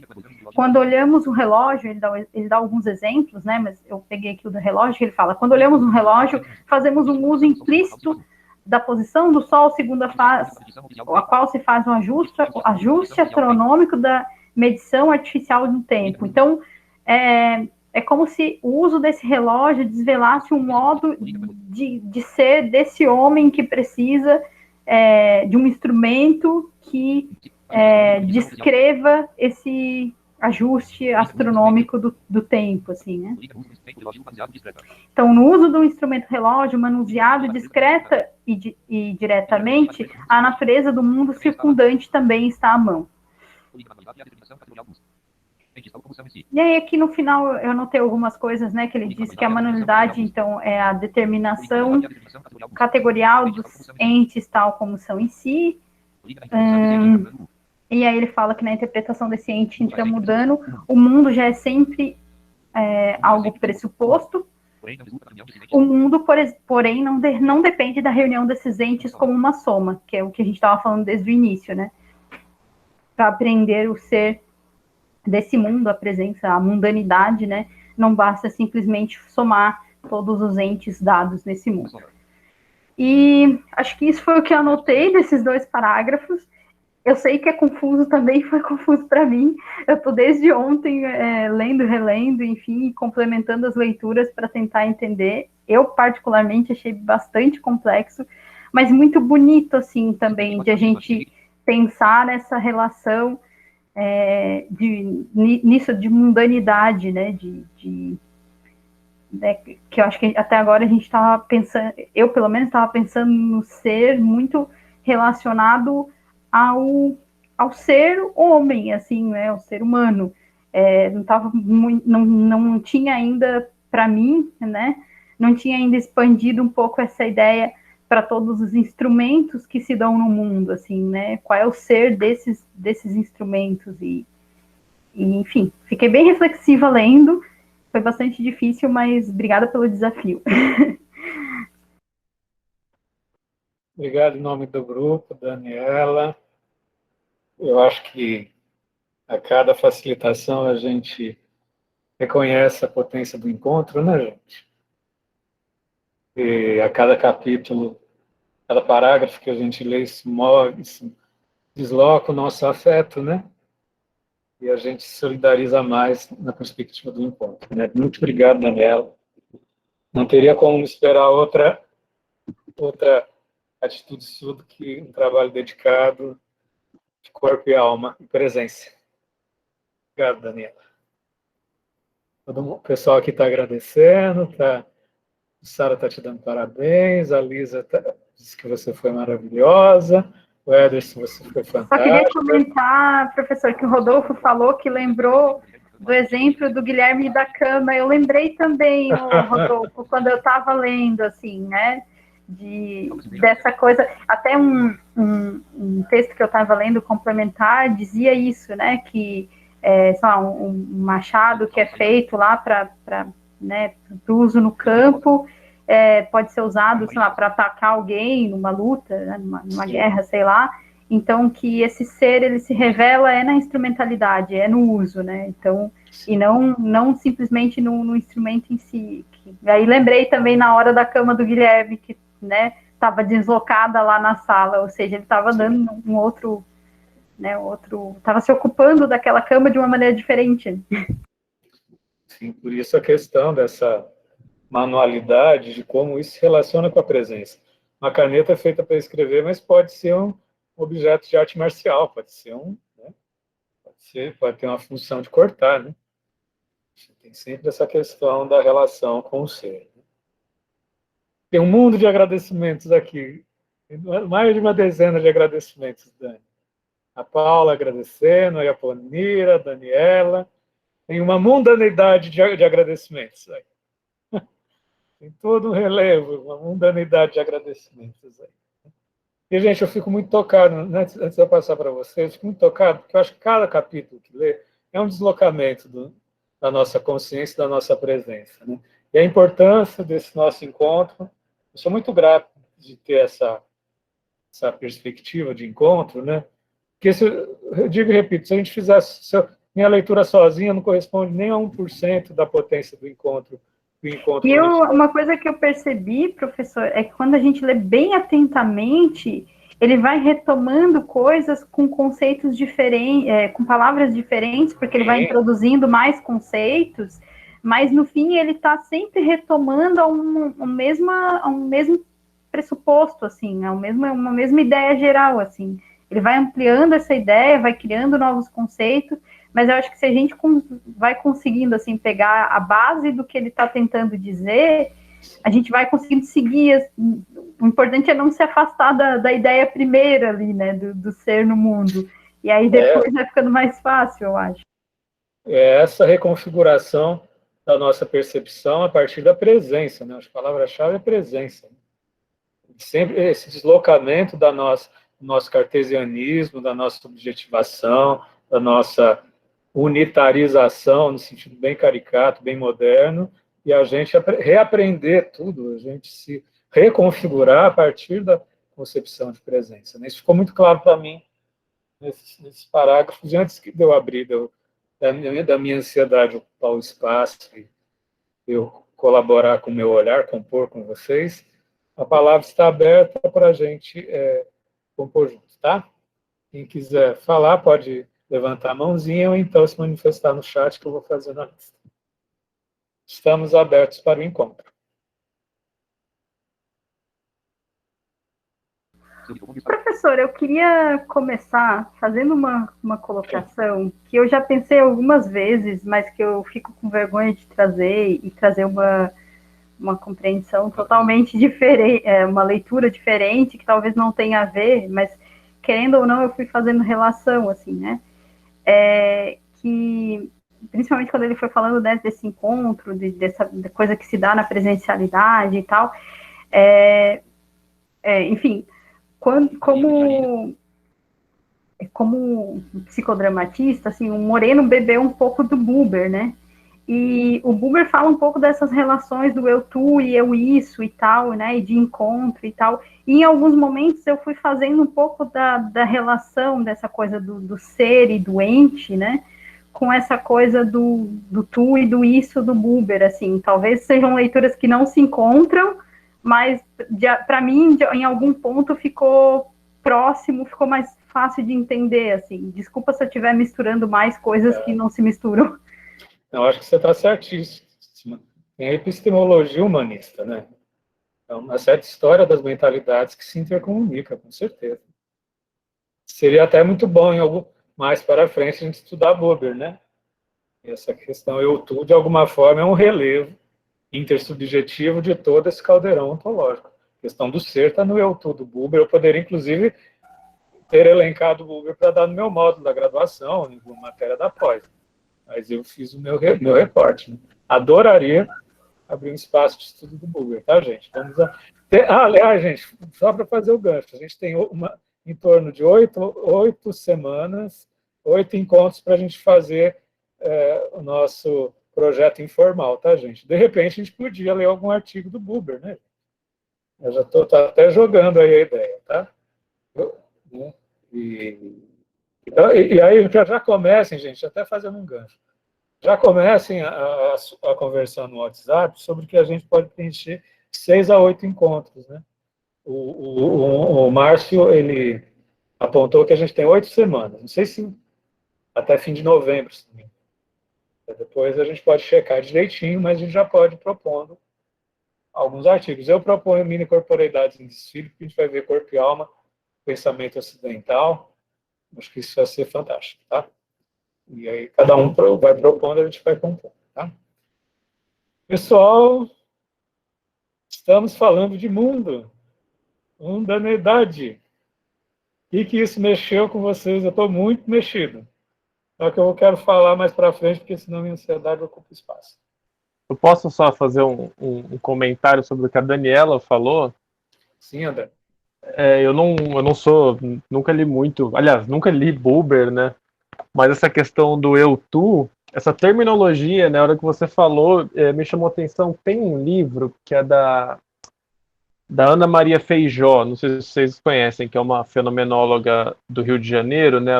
Quando olhamos o relógio, ele dá alguns exemplos, né, mas eu peguei aqui o do relógio, ele fala, quando olhamos um relógio, fazemos um uso implícito da posição do Sol segundo a qual se faz um ajuste astronômico da medição artificial do tempo. Então, é como se o uso desse relógio desvelasse um modo de ser desse homem que precisa de um instrumento que descreva esse ajuste astronômico do tempo, assim, né? Então, no uso do instrumento relógio, manuseado discreta e diretamente, a natureza do mundo circundante também está à mão. E aí, aqui no final, eu anotei algumas coisas, né, que ele diz que a manualidade, então, é a determinação categorial dos entes tal como são em si. E aí ele fala que na interpretação desse ente intramundano, o mundo já é sempre algo pressuposto. O mundo, porém, não depende da reunião desses entes como uma soma, que é o que a gente estava falando desde o início, né? Para aprender o ser desse mundo, a presença, a mundanidade, né? Não basta simplesmente somar todos os entes dados nesse mundo. E acho que isso foi o que eu anotei desses 2 parágrafos. Eu sei que é confuso também, foi confuso para mim. Eu estou desde ontem lendo, relendo, enfim, complementando as leituras para tentar entender. Eu, particularmente, achei bastante complexo, mas muito bonito, assim, também, de a gente pensar nessa relação nisso de mundanidade, né, que eu acho que até agora a gente estava pensando, eu pelo menos estava pensando no ser muito relacionado ao ser homem, assim, né, ao ser humano. Não tinha ainda, para mim, né, não tinha ainda expandido um pouco essa ideia para todos os instrumentos que se dão no mundo, assim, né? Qual é o ser desses instrumentos enfim, fiquei bem reflexiva lendo, foi bastante difícil, mas obrigada pelo desafio. Obrigado em nome do grupo, Daniela. Eu acho que a cada facilitação a gente reconhece a potência do encontro, né, gente? E a cada capítulo, cada parágrafo que a gente lê se move, se desloca o nosso afeto, né? E a gente se solidariza mais na perspectiva do encontro, né? Muito obrigado, Daniela. Não teria como esperar outra atitude sua do que um trabalho dedicado de corpo e alma e presença. Obrigado, Daniela. O pessoal aqui está agradecendo, a Sara está te dando parabéns, a Lisa disse que você foi maravilhosa, o Ederson, você foi Só queria fantástico. comentar, professor, que o Rodolfo falou que lembrou do exemplo do Guilherme da Cama. Eu lembrei também, Rodolfo, quando eu estava lendo, assim, né, dessa coisa. Até um texto que eu estava lendo complementar dizia isso, né, que sei lá, um machado que é feito lá para né, uso no campo, pode ser usado, sei lá, para atacar alguém numa luta, né, numa guerra, sei lá. Então, que esse ser, ele se revela na instrumentalidade, no uso, né? Então, e não simplesmente no instrumento em si. Aí lembrei também na hora da cama do Guilherme, que, né, estava deslocada lá na sala, ou seja, ele estava dando um outro, né, estava se ocupando daquela cama de uma maneira diferente. Sim, por isso a questão dessa manualidade, de como isso se relaciona com a presença. Uma caneta é feita para escrever, mas pode ser um objeto de arte marcial, pode ser né, pode ter uma função de cortar, né? Tem sempre essa questão da relação com o ser. Tem um mundo de agradecimentos aqui, mais de uma dezena de agradecimentos, Dani. A Paula agradecendo, a Yaponira, a Daniela. Tem uma mundanidade de agradecimentos aí. Tem todo um relevo, uma mundanidade de agradecimentos aí. E, gente, eu fico muito tocado, né? Antes de eu passar para vocês, eu fico muito tocado, porque eu acho que cada capítulo que lê é um deslocamento da nossa consciência, da nossa presença, né? E a importância desse nosso encontro, eu sou muito grato de ter essa perspectiva de encontro, né? Porque, eu digo e repito, se a gente fizesse minha leitura sozinha, não corresponde nem a 1% da potência do encontro. E uma coisa que eu percebi, professor, é que quando a gente lê bem atentamente, ele vai retomando coisas com conceitos diferentes, com palavras diferentes, porque ele vai introduzindo mais conceitos, mas no fim ele está sempre retomando um mesmo pressuposto, assim, uma mesma ideia geral, assim. Ele vai ampliando essa ideia, vai criando novos conceitos, mas eu acho que se a gente vai conseguindo, assim, pegar a base do que ele está tentando dizer, a gente vai conseguindo seguir. O importante é não se afastar da ideia primeira ali, né, do ser no mundo. E aí depois vai ficando mais fácil, eu acho. É essa reconfiguração da nossa percepção a partir da presença, né? A palavra-chave é presença. Sempre esse deslocamento do nosso cartesianismo, da nossa objetivação, da nossa unitarização, no sentido bem caricato, bem moderno, e a gente reaprender tudo, a gente se reconfigurar a partir da concepção de presença. Isso ficou muito claro para mim nesses parágrafos, e antes de eu abrir da minha ansiedade ocupar o espaço e eu colaborar com o meu olhar, compor com vocês, a palavra está aberta para a gente compor juntos, tá? Quem quiser falar pode levantar a mãozinha ou então se manifestar no chat que eu vou fazer na lista. Estamos abertos para o encontro. Professor, eu queria começar fazendo uma colocação que eu já pensei algumas vezes, mas que eu fico com vergonha de trazer e trazer uma compreensão totalmente diferente, uma leitura diferente, que talvez não tenha a ver, mas querendo ou não, eu fui fazendo relação, assim, né? Que, principalmente quando ele foi falando, né, desse encontro, dessa coisa que se dá na presencialidade e tal, enfim, como psicodramatista, assim, o Moreno bebeu um pouco do Buber, né? E o Buber fala um pouco dessas relações do eu tu e eu isso e tal, né? E de encontro e tal. E em alguns momentos eu fui fazendo um pouco da relação dessa coisa do ser e do ente, né? Com essa coisa do tu e do isso do Buber, assim. Talvez sejam leituras que não se encontram, mas para mim, em algum ponto, ficou próximo, ficou mais fácil de entender, assim. Desculpa se eu estiver misturando mais coisas que não se misturam. Eu acho que você está certíssimo. Tem a epistemologia humanista, né? É uma certa história das mentalidades que se intercomunica, com certeza. Seria até muito bom, em algo mais para frente, a gente estudar Buber, né? Essa questão eu-tu, de alguma forma, é um relevo intersubjetivo de todo esse caldeirão ontológico. A questão do ser está no eu-tu do Buber. Eu poderia, inclusive, ter elencado o Buber para dar no meu módulo da graduação, em matéria da pós. Mas eu fiz o meu recorte. Né? Adoraria abrir um espaço de estudo do Buber, tá, gente? Vamos aliás, gente, só para fazer o gancho, a gente tem em torno de 8 semanas, 8 encontros para a gente fazer o nosso projeto informal, tá, gente? De repente, a gente podia ler algum artigo do Buber, né? Eu já estou até jogando aí a ideia, tá? E aí já comecem, gente, até fazendo um gancho. Já comecem a conversar no WhatsApp sobre o que a gente pode preencher 6 a 8 encontros, né? O Márcio, ele apontou que a gente tem 8 semanas. Não sei se até fim de novembro. Depois a gente pode checar direitinho, mas a gente já pode ir propondo alguns artigos. Eu proponho mini corporeidades em desfile, porque a gente vai ver corpo e alma, pensamento ocidental. Acho que isso vai ser fantástico, tá? E aí cada um vai propondo, a gente vai compondo, tá? Pessoal, estamos falando de mundo, mundanidade. E que isso mexeu com vocês? Eu estou muito mexido. Só que eu quero falar mais para frente, porque senão minha ansiedade ocupa espaço. Eu posso só fazer um comentário sobre o que a Daniela falou? Sim, André. Eu não sou, nunca li muito, aliás, nunca li Buber, né? Mas essa questão do eu-tu, essa terminologia, na hora que você falou, me chamou a atenção. Tem um livro que é da Ana Maria Feijó, não sei se vocês conhecem, que é uma fenomenóloga do Rio de Janeiro, né?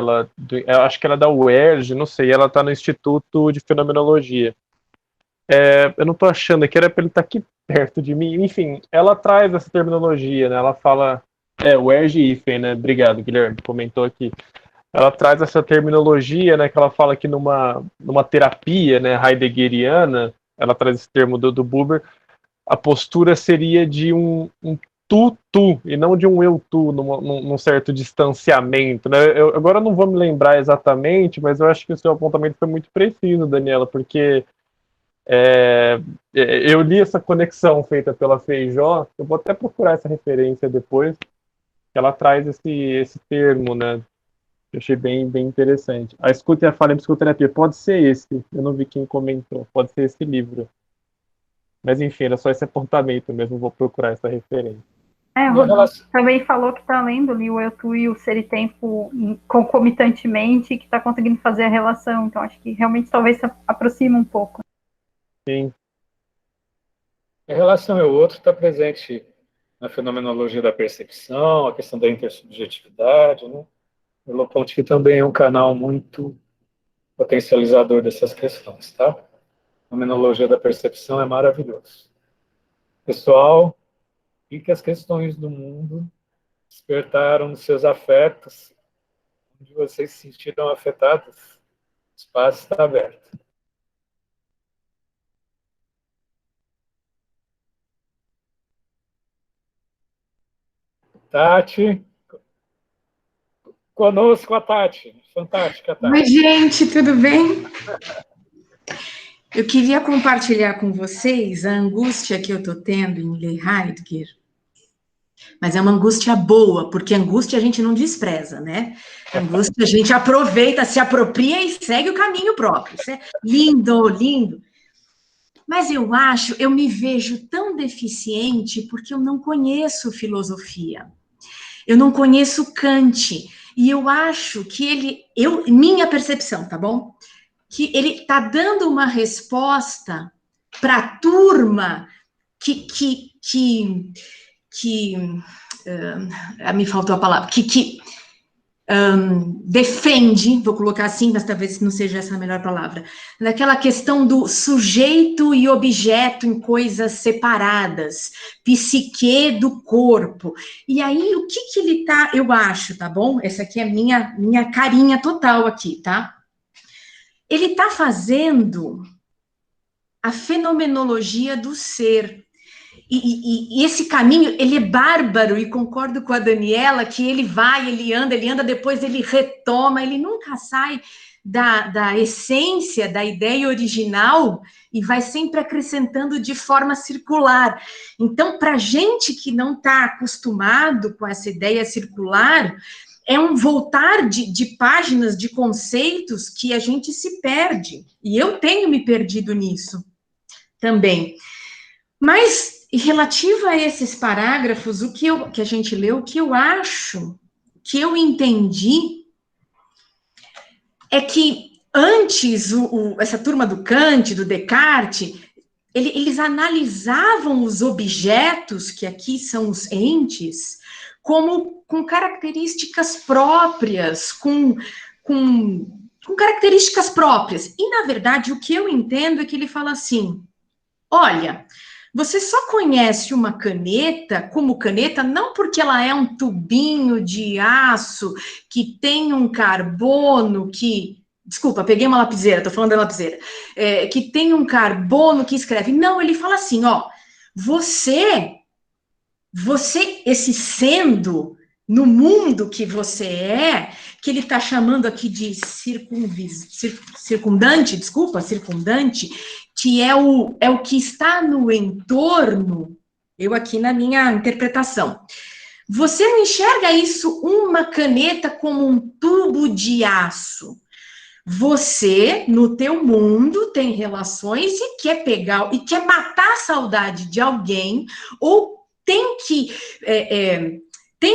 Eu acho que ela é da UERJ, não sei, ela está no Instituto de Fenomenologia. Eu não estou achando aqui, era para ele estar aqui perto de mim. Enfim, ela traz essa terminologia, né? Ela fala... UERJ e IFEM, né? Obrigado, Guilherme, comentou aqui. Ela traz essa terminologia, né? Que ela fala que numa terapia, né, heideggeriana, ela traz esse termo do Buber, a postura seria de um tu, e não de um eu-tu, num certo distanciamento, né? Agora eu não vou me lembrar exatamente, mas eu acho que o seu apontamento foi muito preciso, Daniela, porque eu li essa conexão feita pela Feijó, eu vou até procurar essa referência depois, que ela traz esse termo, né? Eu achei bem interessante. A escuta e a fala em psicoterapia, pode ser esse, eu não vi quem comentou, pode ser esse livro. Mas enfim, era só esse apontamento mesmo, vou procurar essa referência. O Rodolfo também falou que está lendo ali o Eu, Tu e o Ser e Tempo concomitantemente, que está conseguindo fazer a relação, então acho que realmente talvez se aproxima um pouco. Sim. A relação eu outro está presente na fenomenologia da percepção, a questão da intersubjetividade, né? O Merleau-Ponty também é um canal muito potencializador dessas questões, tá? A fenomenologia da percepção é maravilhoso. Pessoal, o que as questões do mundo despertaram nos seus afetos, onde vocês se sentiram afetados, o espaço está aberto. Tati, conosco a Tati, fantástica, Tati. Oi, gente, tudo bem? Eu queria compartilhar com vocês a angústia que eu estou tendo em ler Heidegger, mas é uma angústia boa, porque angústia a gente não despreza, né? Angústia a gente aproveita, se apropria e segue o caminho próprio. Isso é lindo, lindo. Mas eu me vejo tão deficiente porque eu não conheço filosofia. Eu não conheço Kant. E eu acho que minha percepção, tá bom? Que ele está dando uma resposta para a turma me faltou a palavra, defende, vou colocar assim, mas talvez não seja essa a melhor palavra, daquela questão do sujeito e objeto em coisas separadas, psique do corpo. E aí, o que ele tá, eu acho, tá bom? Essa aqui é minha carinha total aqui, tá? Ele tá fazendo a fenomenologia do ser. E esse caminho, ele é bárbaro, e concordo com a Daniela, que ele vai, ele anda, depois ele retoma, ele nunca sai da essência, da ideia original, e vai sempre acrescentando de forma circular. Então, para gente que não está acostumado com essa ideia circular, é um voltar de páginas, de conceitos, que a gente se perde. E eu tenho me perdido nisso também. Mas, relativo a esses parágrafos, que a gente leu, o que eu acho, que eu entendi, é que antes, essa turma do Kant, do Descartes, eles analisavam os objetos, que aqui são os entes, como com características próprias, com características próprias. E, na verdade, o que eu entendo é que ele fala assim, olha, você só conhece uma caneta como caneta não porque ela é um tubinho de aço que tem um carbono que... Desculpa, peguei uma lapiseira, tô falando da lapiseira. Que tem um carbono que escreve. Não, ele fala assim, ó, você, esse sendo, no mundo que você é, que ele tá chamando aqui de circundante, que é o que está no entorno, eu aqui na minha interpretação. Você não enxerga isso, uma caneta, como um tubo de aço. Você, no teu mundo, tem relações e quer pegar, e quer matar a saudade de alguém, ou tem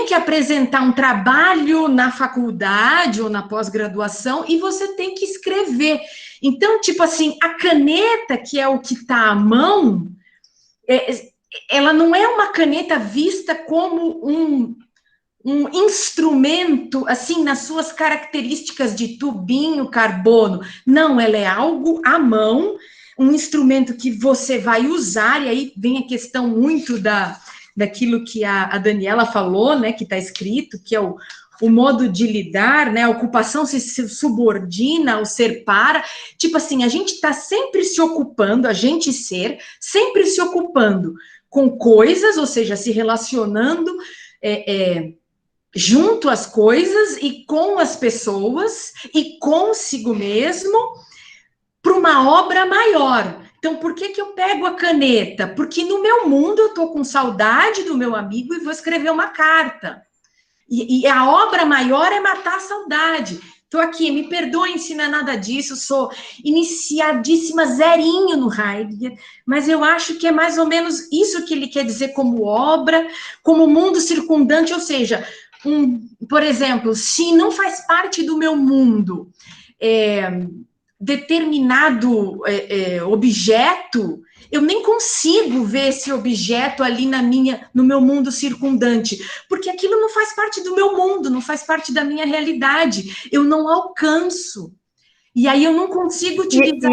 que apresentar um trabalho na faculdade ou na pós-graduação e você tem que escrever. Então, tipo assim, a caneta, que é o que está à mão, ela não é uma caneta vista como um instrumento, assim, nas suas características de tubinho, carbono. Não, ela é algo à mão, um instrumento que você vai usar, e aí vem a questão muito daquilo que a Daniela falou, né, que está escrito, que é o modo de lidar, né, a ocupação se subordina ao ser para, tipo assim, a gente está sempre se ocupando, sempre se ocupando com coisas, ou seja, se relacionando junto às coisas e com as pessoas e consigo mesmo para uma obra maior. Então, por que eu pego a caneta? Porque no meu mundo eu estou com saudade do meu amigo e vou escrever uma carta. E a obra maior é matar a saudade. Estou aqui, me perdoem se não é nada disso, sou iniciadíssima zerinho no Heidegger, mas eu acho que é mais ou menos isso que ele quer dizer como obra, como mundo circundante, ou seja, por exemplo, se não faz parte do meu mundo determinado objeto, eu nem consigo ver esse objeto ali no meu mundo circundante, porque aquilo não faz parte do meu mundo, não faz parte da minha realidade, eu não alcanço, e aí eu não consigo utilizar...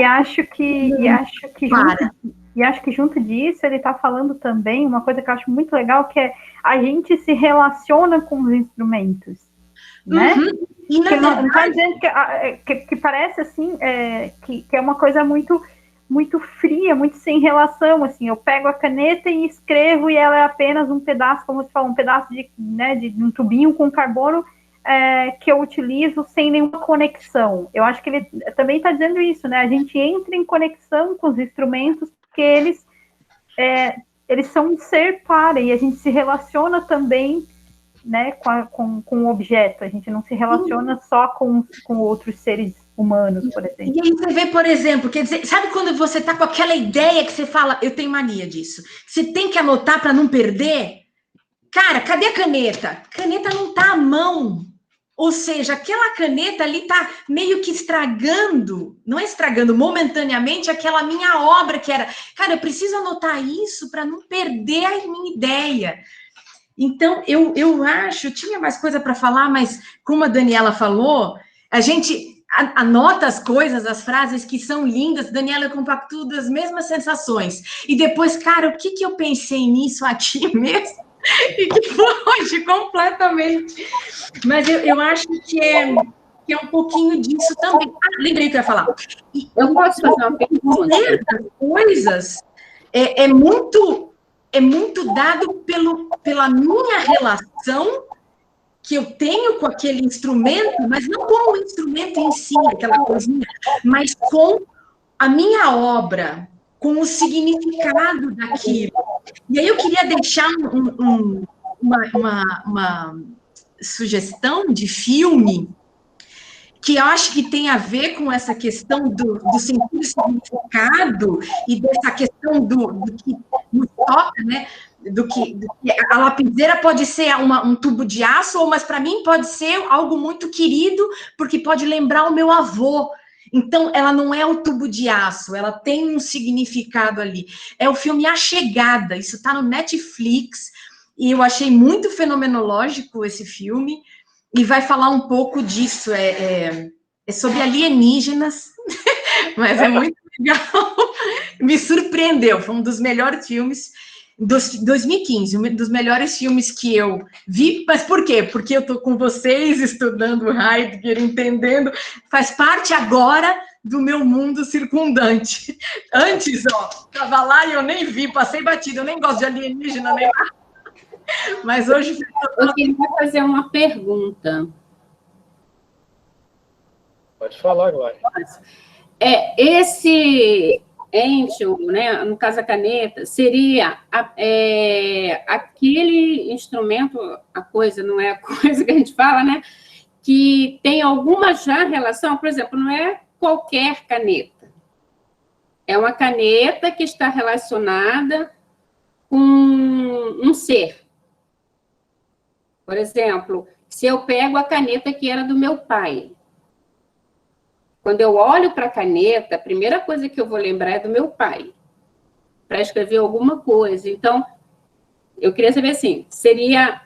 E acho que junto disso, ele está falando também uma coisa que eu acho muito legal, que é a gente se relaciona com os instrumentos, né? Uhum. E na verdade... Não está dizendo que parece assim, que é uma coisa muito, muito fria, muito sem relação, assim, eu pego a caneta e escrevo e ela é apenas um pedaço, como você falou, um pedaço de um tubinho com carbono que eu utilizo sem nenhuma conexão. Eu acho que ele também está dizendo isso, né? A gente entra em conexão com os instrumentos porque eles são um ser para, e a gente se relaciona também, né, com o objeto, a gente não se relaciona só com outros seres humanos, por exemplo. E aí você vê, por exemplo, quer dizer, sabe quando você está com aquela ideia que você fala, eu tenho mania disso, você tem que anotar para não perder? Cara, cadê a caneta? A caneta não está à mão. Ou seja, aquela caneta ali está meio que estragando, não é estragando, momentaneamente, aquela minha obra que era... Cara, eu preciso anotar isso para não perder a minha ideia. Então, eu acho, tinha mais coisa para falar, mas como a Daniela falou, a gente anota as coisas, as frases que são lindas, Daniela, eu compactuo das mesmas sensações. E depois, cara, o que eu pensei nisso aqui mesmo? E que foge completamente. Mas eu acho que é um pouquinho disso também. Ah, lembrei o que eu ia falar. Eu posso fazer uma pergunta? Certas coisas é muito dado pela minha relação que eu tenho com aquele instrumento, mas não com o instrumento em si, aquela coisinha, mas com a minha obra, com o significado daquilo. E aí eu queria deixar uma sugestão de filme que eu acho que tem a ver com essa questão do sentir significado e dessa questão do que nos toca, né? Do que a lapiseira pode ser um tubo de aço, mas para mim pode ser algo muito querido, porque pode lembrar o meu avô. Então, ela não é o tubo de aço, ela tem um significado ali. É o filme A Chegada, isso está no Netflix, e eu achei muito fenomenológico esse filme, e vai falar um pouco disso, é sobre alienígenas, mas é muito legal, me surpreendeu, foi um dos melhores filmes, 2015, um dos melhores filmes que eu vi, mas por quê? Porque eu estou com vocês, estudando Heidegger, entendendo, faz parte agora do meu mundo circundante. Antes, estava lá e eu nem vi, passei batido, eu nem gosto de alienígena, nem nada. Mas hoje... Eu queria fazer uma pergunta. Pode falar, Glória. Esse ente, né, no caso a caneta, seria aquele instrumento, a coisa, não é a coisa que a gente fala, né, que tem alguma já relação, por exemplo, não é qualquer caneta. É uma caneta que está relacionada com um ser. Por exemplo, se eu pego a caneta que era do meu pai, quando eu olho para a caneta, a primeira coisa que eu vou lembrar é do meu pai, para escrever alguma coisa. Então, eu queria saber assim, seria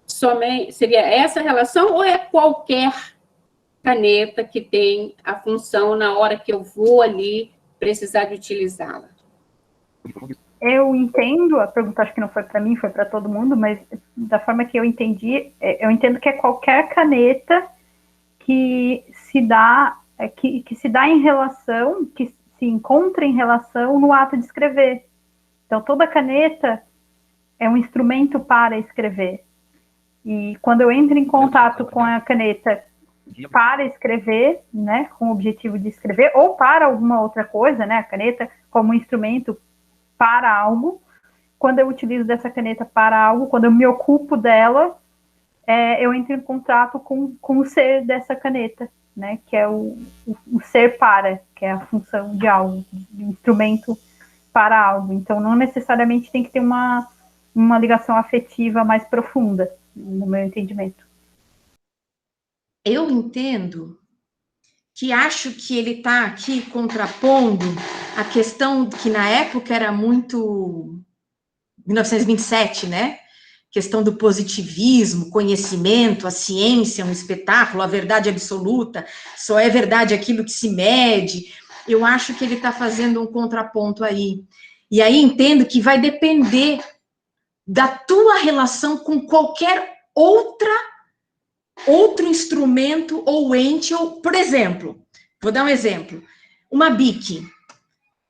essa relação ou é qualquer caneta que tem a função na hora que eu vou ali precisar de utilizá-la? Eu entendo, a pergunta acho que não foi para mim, foi para todo mundo, mas da forma que eu entendi, eu entendo que é qualquer caneta que se dá em relação, que se encontra em relação no ato de escrever. Então, toda caneta é um instrumento para escrever. E quando eu entro em contato com a caneta para escrever, né, com o objetivo de escrever, ou para alguma outra coisa, né, a caneta como instrumento para algo, quando eu utilizo dessa caneta para algo, quando eu me ocupo dela, eu entro em contato com o ser dessa caneta, né, que é o ser para, que é a função de algo, de um instrumento para algo. Então, não necessariamente tem que ter uma ligação afetiva mais profunda, no meu entendimento. Eu entendo que acho que ele está aqui contrapondo a questão que na época era muito 1927, né? Questão do positivismo, conhecimento, a ciência, um espetáculo, a verdade absoluta, só é verdade aquilo que se mede. Eu acho que ele está fazendo um contraponto aí. E aí entendo que vai depender da tua relação com qualquer outro instrumento ou ente, ou, por exemplo, vou dar um exemplo, uma Bic.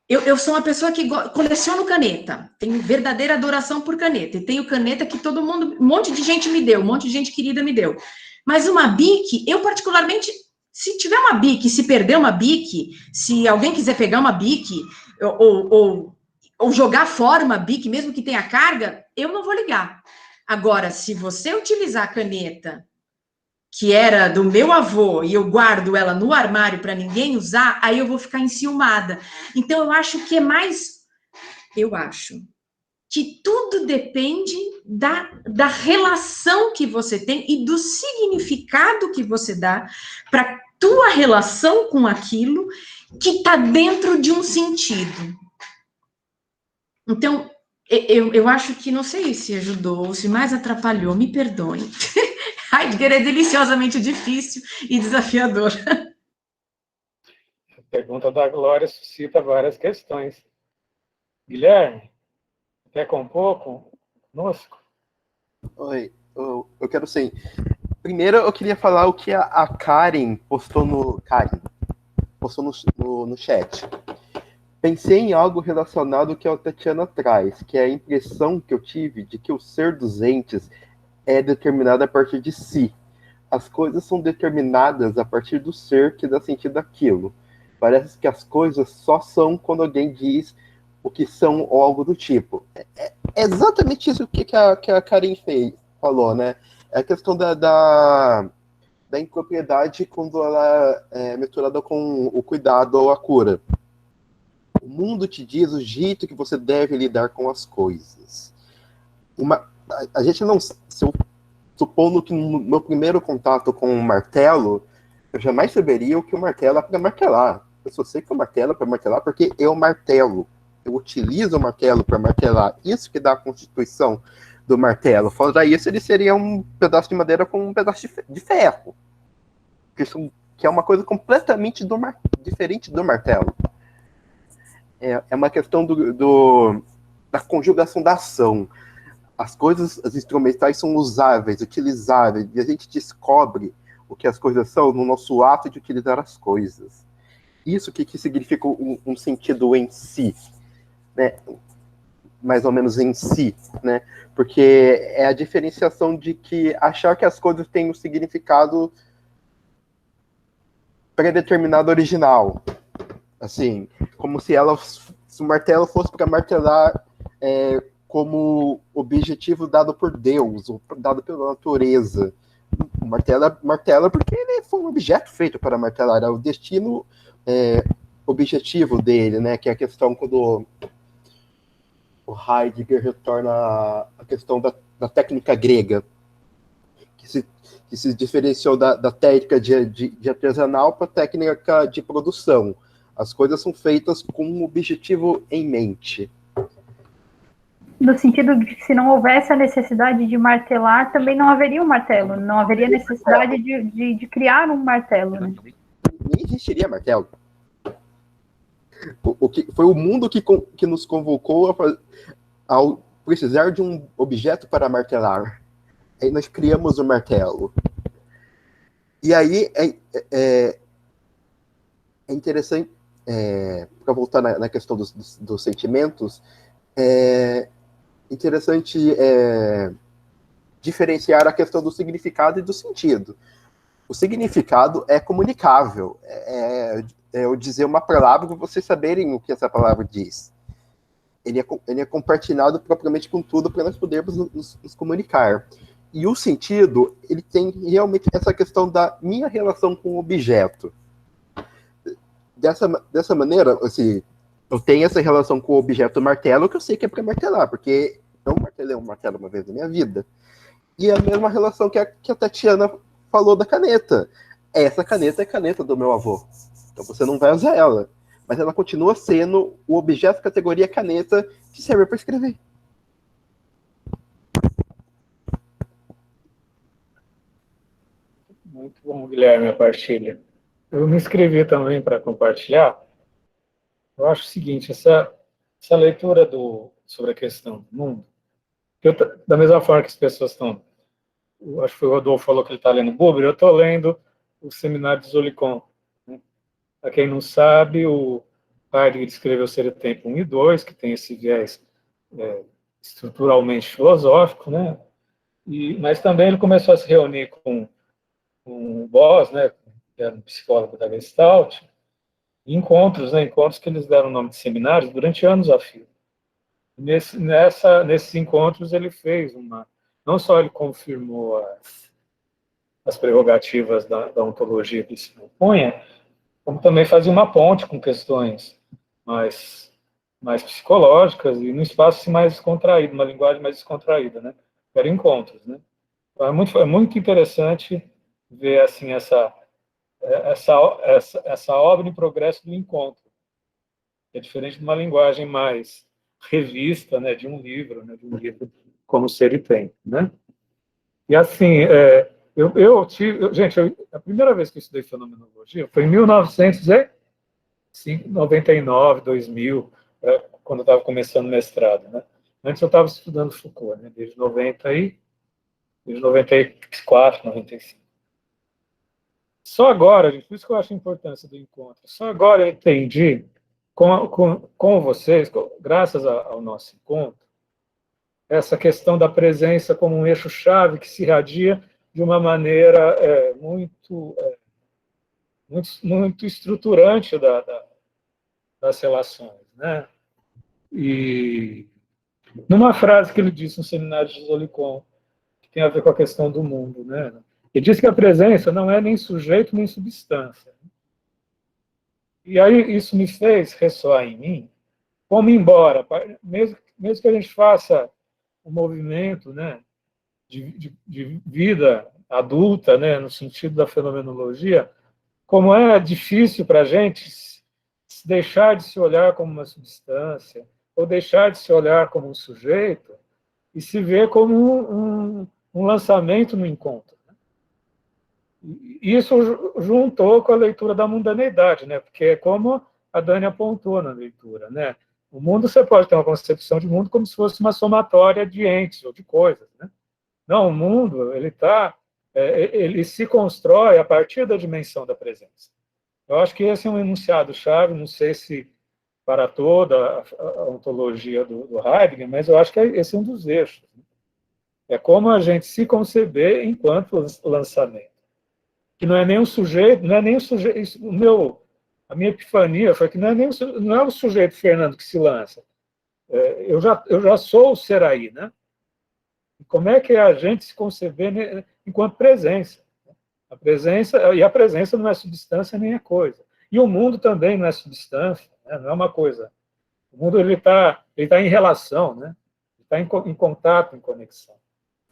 Eu sou uma pessoa que coleciono caneta, tenho verdadeira adoração por caneta, e tenho caneta que todo mundo, um monte de gente me deu, um monte de gente querida me deu. Mas uma Bic, eu particularmente, se tiver uma Bic, se perder uma Bic, se alguém quiser pegar uma Bic, ou jogar fora uma Bic, mesmo que tenha carga, eu não vou ligar. Agora, se você utilizar a caneta que era do meu avô, e eu guardo ela no armário para ninguém usar, aí eu vou ficar enciumada. Então, eu acho que é mais... Eu acho que tudo depende da relação que você tem e do significado que você dá para tua relação com aquilo que está dentro de um sentido. Então, eu acho que, não sei se ajudou, se mais atrapalhou, me perdoem. Heidegger é deliciosamente difícil e desafiador. A pergunta da Glória suscita várias questões. Guilherme, quer compor conosco? Oi, eu quero sim. Primeiro, eu queria falar o que a Karen postou no chat. Pensei em algo relacionado ao que a Tatiana traz, que é a impressão que eu tive de que o ser dos entes é determinado a partir de si. As coisas são determinadas a partir do ser que dá sentido àquilo. Parece que as coisas só são quando alguém diz o que são ou algo do tipo. É exatamente isso que a Karen falou, né? É a questão da impropriedade quando ela é misturada com o cuidado ou a cura. O mundo te diz o jeito que você deve lidar com as coisas. A gente não... Supondo que no meu primeiro contato com o martelo, eu jamais saberia o que o martelo é para martelar. Eu só sei que o martelo é para martelar porque eu martelo. Eu utilizo o martelo para martelar. Isso que dá a constituição do martelo. Fora isso, ele seria um pedaço de madeira com um pedaço de ferro. Que é uma coisa completamente diferente do martelo. É uma questão da conjugação da ação. As coisas, as instrumentais são usáveis, utilizáveis, e a gente descobre o que as coisas são no nosso ato de utilizar as coisas. Isso que significa um sentido em si, né? Mais ou menos em si, né? Porque é a diferenciação de que achar que as coisas têm um significado pré-determinado original. Assim, como se o martelo fosse para martelar como objetivo dado por Deus, ou dado pela natureza. O martela porque ele foi um objeto feito para martelar, é o destino objetivo dele, né? Que é a questão quando o Heidegger retorna a questão da técnica grega, que se diferenciou da técnica de artesanal para a técnica de produção. As coisas são feitas com um objetivo em mente. No sentido de que se não houvesse a necessidade de martelar, também não haveria um martelo, não haveria necessidade de criar um martelo, né? Nem existiria martelo. Foi o mundo que nos convocou ao precisar de um objeto para martelar. Aí nós criamos o martelo. E aí é interessante, para voltar na questão dos sentimentos, interessante diferenciar a questão do significado e do sentido. O significado é comunicável, é eu dizer uma palavra para vocês saberem o que essa palavra diz. Ele é compartilhado propriamente com tudo para nós podermos nos comunicar. E o sentido, ele tem realmente essa questão da minha relação com o objeto. Dessa maneira, assim, eu tenho essa relação com o objeto martelo que eu sei que é para martelar, porque eu martelei um martelo uma vez na minha vida. E a mesma relação que a Tatiana falou da caneta. Essa caneta é a caneta do meu avô. Então você não vai usar ela. Mas ela continua sendo o objeto categoria caneta que serve para escrever. Muito bom, Guilherme, a partilha. Eu me inscrevi também para compartilhar. Eu acho o seguinte, essa leitura sobre a questão do mundo, da mesma forma que as pessoas estão... Acho que foi o Rodolfo falou que ele está lendo Buber, eu estou lendo o Seminário de Zolikon. Né? Para quem não sabe, o Heidegger escreveu Ser e Tempo 1 e 2, que tem esse viés estruturalmente filosófico, né? Mas também ele começou a se reunir com o Boss, né, que era um psicólogo da Gestalt, encontros que eles deram o nome de seminários durante anos a fio. Nesses encontros ele fez não só ele confirmou as prerrogativas da ontologia que se propunha, como também fazia uma ponte com questões mais psicológicas e num espaço assim, mais descontraído, uma linguagem mais descontraída, né? Eram encontros, né? Então, é muito interessante ver assim essa obra em progresso do encontro. É diferente de uma linguagem mais revista, né, de um livro como o Ser e Tempo, né? E assim, a primeira vez que eu estudei fenomenologia foi em 1999, 2000, quando eu estava começando o mestrado, né? Antes eu estava estudando Foucault, né, desde 94, 95. Só agora, gente, por isso que eu acho a importância do encontro, só agora eu entendi com vocês, graças ao nosso encontro, essa questão da presença como um eixo-chave que se irradia de uma maneira muito estruturante das relações, né? E numa frase que ele disse no seminário de Zolicon, que tem a ver com a questão do mundo, né? Ele diz que a presença não é nem sujeito nem substância. E aí isso me fez ressoar em mim, como embora, mesmo que a gente faça um movimento, né, de vida adulta, né, no sentido da fenomenologia, como é difícil para a gente deixar de se olhar como uma substância, ou deixar de se olhar como um sujeito, e se ver como um lançamento no encontro. E isso juntou com a leitura da mundaneidade, né, porque é como a Dani apontou na leitura, né? O mundo, você pode ter uma concepção de mundo como se fosse uma somatória de entes ou de coisas, né? Não, o mundo, ele se constrói a partir da dimensão da presença. Eu acho que esse é um enunciado-chave, não sei se para toda a ontologia do Heidegger, mas eu acho que esse é um dos eixos. É como a gente se conceber enquanto lançamento. Que não é nem um sujeito, a minha epifania foi que não é o sujeito Fernando que se lança. Eu já sou o ser aí, né? Como é que é a gente se conceber enquanto presença? A presença não é substância nem é coisa. E o mundo também não é substância, né? Não é uma coisa. O mundo ele tá em relação, né? Ele está em contato, em conexão.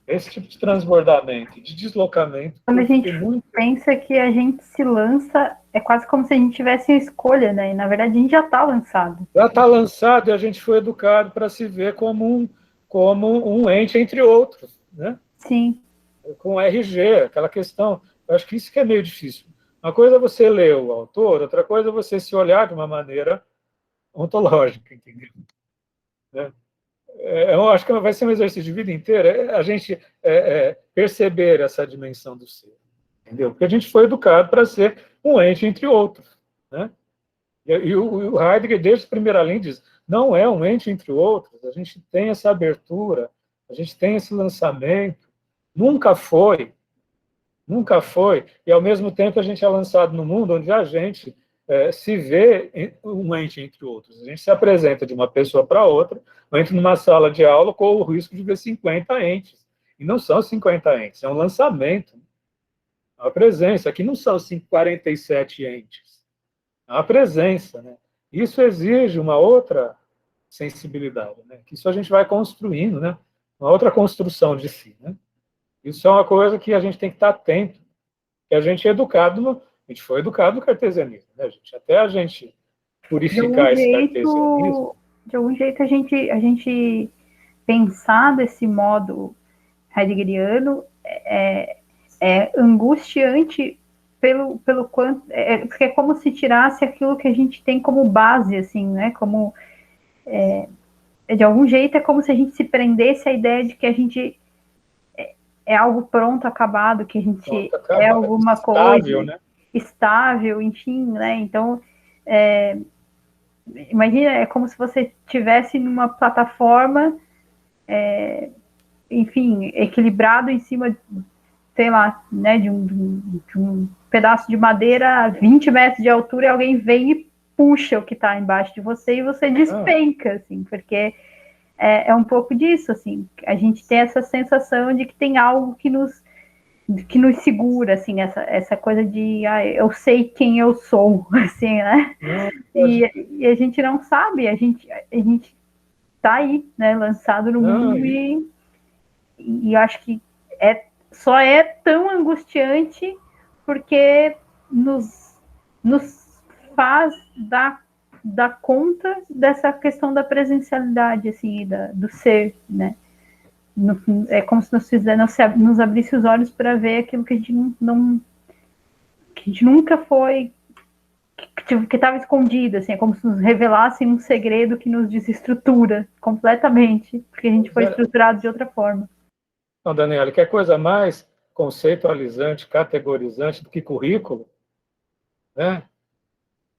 Esse tipo de transbordamento, de deslocamento. Quando a gente pensa que a gente se lança, é quase como se a gente tivesse uma escolha, né? E na verdade a gente já está lançado. Já está lançado e a gente foi educado para se ver como um ente entre outros, né? Sim. Com RG, aquela questão. Eu acho que isso que é meio difícil. Uma coisa é você ler o autor, outra coisa é você se olhar de uma maneira ontológica, entendeu? Né? Eu acho que vai ser um exercício de vida inteira a gente perceber essa dimensão do ser, entendeu? Porque a gente foi educado para ser um ente entre outros, né? E o Heidegger, desde a primeira linha, diz, não é um ente entre outros, a gente tem essa abertura, a gente tem esse lançamento, nunca foi, e ao mesmo tempo a gente é lançado no mundo onde a gente se vê um ente entre outros. A gente se apresenta de uma pessoa para outra, ou entra numa sala de aula com o risco de ver 50 entes. E não são 50 entes, é um lançamento. É uma presença. Aqui não são 47 entes. É uma presença. Né? Isso exige uma outra sensibilidade. Né? Que isso a gente vai construindo, né? Uma outra construção de si. Né? Isso é uma coisa que a gente tem que estar atento. Que a gente é educado a gente foi educado no cartesianismo, né, gente? Até a gente purificar esse cartesianismo. De algum jeito, a gente pensar desse modo heideggeriano é angustiante pelo quanto... porque é como se tirasse aquilo que a gente tem como base, assim, né? Como... de algum jeito, é como se a gente se prendesse à ideia de que a gente é algo pronto, acabado, que a gente é alguma coisa... Né? Estável, enfim, né? Então, imagina, é como se você estivesse numa plataforma, enfim, equilibrado em cima, sei lá, né, de um pedaço de madeira a 20 metros de altura e alguém vem e puxa o que está embaixo de você e você despenca, assim, porque é um pouco disso, assim, a gente tem essa sensação de que tem algo que nos que nos segura, assim, essa coisa de eu sei quem eu sou, assim, né? E a gente não sabe, a gente tá aí, né, lançado no mundo e eu acho que só é tão angustiante porque nos faz dar conta dessa questão da presencialidade, assim, do ser, né? É como se nos abrisse os olhos para ver aquilo que a gente que a gente nunca foi, que estava escondido, assim, é como se nos revelassem um segredo que nos desestrutura completamente, porque a gente foi estruturado de outra forma. Então, Daniela, quer coisa mais conceitualizante, categorizante do que currículo? Né?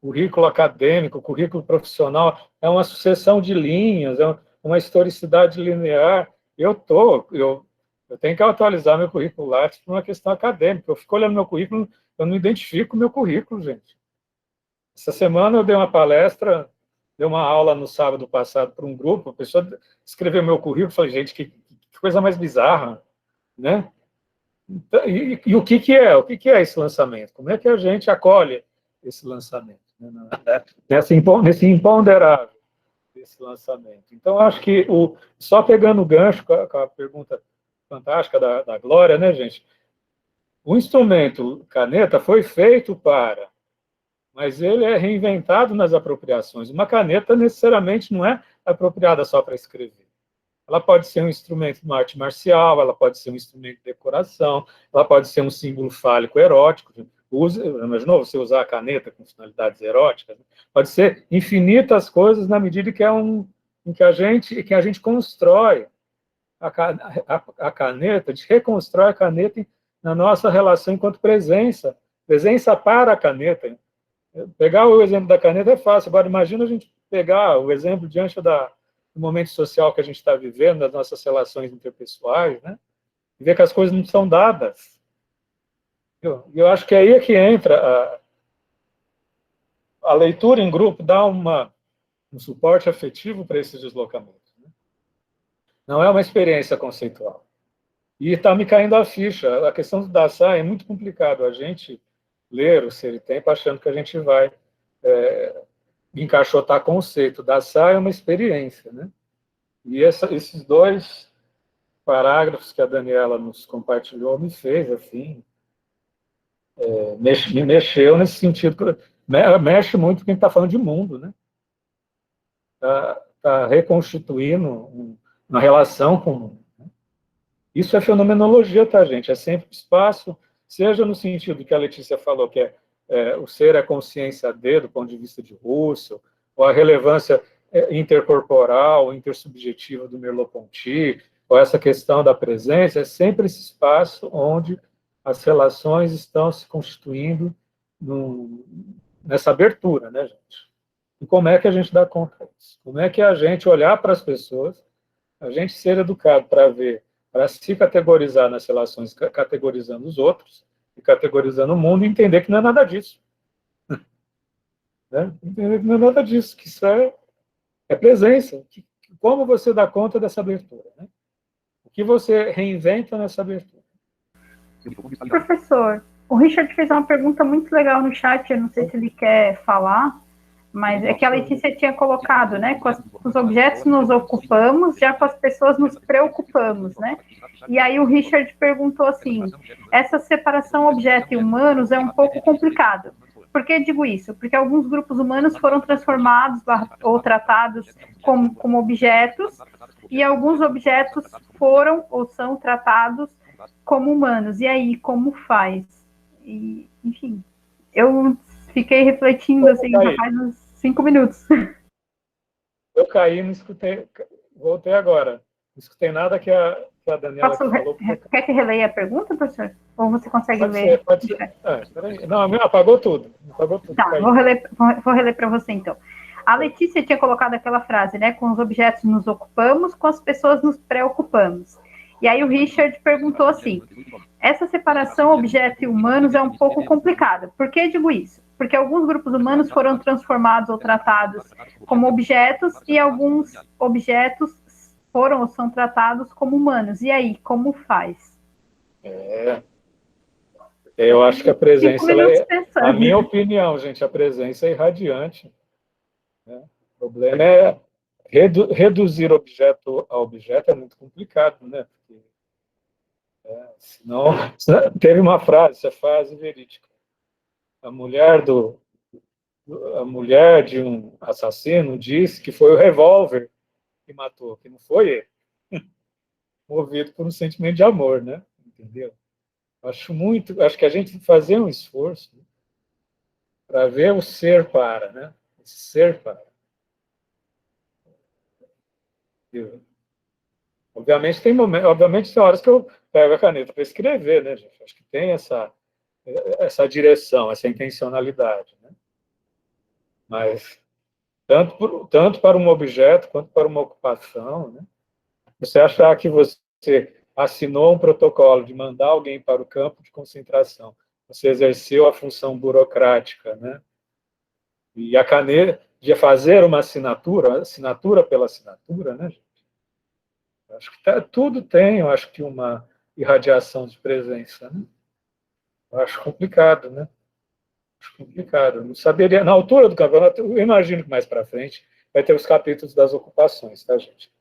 Currículo acadêmico, currículo profissional, é uma sucessão de linhas, é uma historicidade linear. Eu tenho que atualizar meu currículo Lattes por uma questão acadêmica. Eu fico olhando meu currículo, eu não identifico o meu currículo, gente. Essa semana eu dei uma palestra, dei uma aula no sábado passado para um grupo, a pessoa escreveu meu currículo, falei, gente, que coisa mais bizarra, né? E o que é? O que é esse lançamento? Como é que a gente acolhe esse lançamento? Nesse imponderável desse lançamento. Então, acho que só pegando o gancho com a pergunta fantástica da Glória, né, gente? O instrumento caneta foi feito mas ele é reinventado nas apropriações. Uma caneta necessariamente não é apropriada só para escrever. Ela pode ser um instrumento de uma arte marcial, ela pode ser um instrumento de decoração, ela pode ser um símbolo fálico erótico. Imaginou você usar a caneta com finalidades eróticas? Pode ser infinitas coisas na medida em que a gente constrói a caneta, a gente reconstrói a caneta na nossa relação enquanto presença para a caneta. Pegar o exemplo da caneta é fácil, agora imagina a gente pegar o exemplo diante do momento social que a gente está vivendo, das nossas relações interpessoais, né? E ver que as coisas não são dadas. Eu acho que aí é que entra a leitura em grupo, dá um suporte afetivo para esses deslocamentos. Né? Não é uma experiência conceitual. E está me caindo a ficha. A questão do Dassai é muito complicado. A gente ler o Ser e Tempo achando que a gente vai encaixotar conceito. Dassai é uma experiência, né? E esses 2 parágrafos que a Daniela nos compartilhou me fez, assim, me mexeu nesse sentido, mexe muito porque a gente está falando de mundo, né? Tá reconstituindo uma relação com o mundo. Né? Isso é fenomenologia, tá, gente? É sempre espaço, seja no sentido que a Letícia falou, que o ser é consciência D, do ponto de vista de Russell, ou a relevância intercorporal, intersubjetiva do Merleau-Ponty, ou essa questão da presença, é sempre esse espaço onde as relações estão se constituindo nessa abertura, né, gente? E como é que a gente dá conta disso? Como é que a gente olhar para as pessoas, a gente ser educado para se categorizar nas relações, categorizando os outros, e categorizando o mundo, e entender que não é nada disso. Né? Entender que não é nada disso, que isso é presença. Como você dá conta dessa abertura? Né? O que você reinventa nessa abertura? Professor, o Richard fez uma pergunta muito legal no chat, eu não sei se ele quer falar, mas é que a Letícia tinha colocado, né, com os objetos nos ocupamos, já com as pessoas nos preocupamos, né? E aí o Richard perguntou assim, essa separação objeto e humanos é um pouco complicado. Por que digo isso? Porque alguns grupos humanos foram transformados ou tratados como objetos, e alguns objetos foram ou são tratados como humanos. E aí, como faz? E, enfim, eu fiquei refletindo assim, já faz uns 5 minutos. Eu caí, não escutei, voltei agora. Não escutei nada que a Daniela falou. Quer que releia a pergunta, professor? Ou você consegue ler? Pode ser. Não, apagou tudo. Apagou tudo. Tá, vou reler para você, então. A Letícia tinha colocado aquela frase, né? Com os objetos nos ocupamos, com as pessoas nos preocupamos. E aí o Richard perguntou assim, essa separação objeto e humanos é um pouco complicada. Por que digo isso? Porque alguns grupos humanos foram transformados ou tratados como objetos e alguns objetos foram ou são tratados como humanos. E aí, como faz? Eu acho que a 5 presença, minutos a pensando. minha opinião, gente, a presença é irradiante. Né? O problema é reduzir objeto a objeto é muito complicado, né? Porque, senão, teve uma frase, essa frase verídica. A mulher de um assassino disse que foi o revólver que matou, que não foi ele. Movido por um sentimento de amor, né? Entendeu? Acho que a gente tem que fazer um esforço para ver o ser para, né? Esse ser para. Obviamente tem momentos, obviamente tem horas que eu pego a caneta para escrever, né, gente? Acho que tem essa direção, essa intencionalidade, né? Mas tanto para um objeto quanto para uma ocupação, né? Você achar que você assinou um protocolo de mandar alguém para o campo de concentração, você exerceu a função burocrática, né? E a caneta de fazer uma assinatura pela assinatura, né? Acho que tudo tem, eu acho que uma irradiação de presença, né? Eu acho complicado, né? Acho complicado. Eu não saberia, na altura do campeonato, eu imagino que mais para frente vai ter os capítulos das ocupações, tá, gente?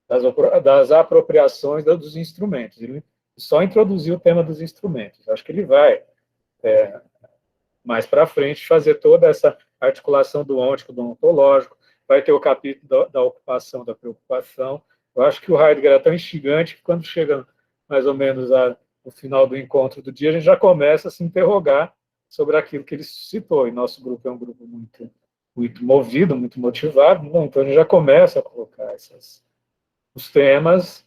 Das apropriações dos instrumentos. Ele só introduziu o tema dos instrumentos. Acho que ele vai, mais para frente, fazer toda essa articulação do ôntico, do ontológico. Vai ter o capítulo da ocupação, da preocupação. Eu acho que o Heidegger é tão instigante que, quando chega mais ou menos no final do encontro do dia, a gente já começa a se interrogar sobre aquilo que ele suscitou. E nosso grupo é um grupo muito, muito movido, muito motivado, né? Então a gente já começa a colocar os temas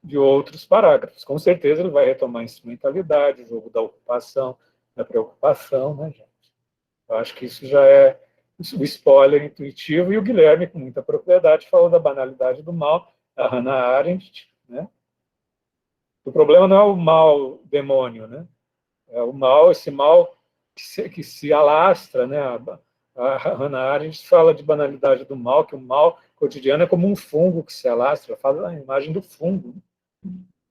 de outros parágrafos. Com certeza ele vai retomar a instrumentalidade, o jogo da ocupação, da preocupação, né, gente? Eu acho que isso já é o spoiler intuitivo, e o Guilherme, com muita propriedade, falou da banalidade do mal, a Hannah Arendt, né? O problema não é o mal demônio, né? É o mal, esse mal que se alastra, né? A Hannah Arendt fala de banalidade do mal, que o mal cotidiano é como um fungo que se alastra, fala a imagem do fungo,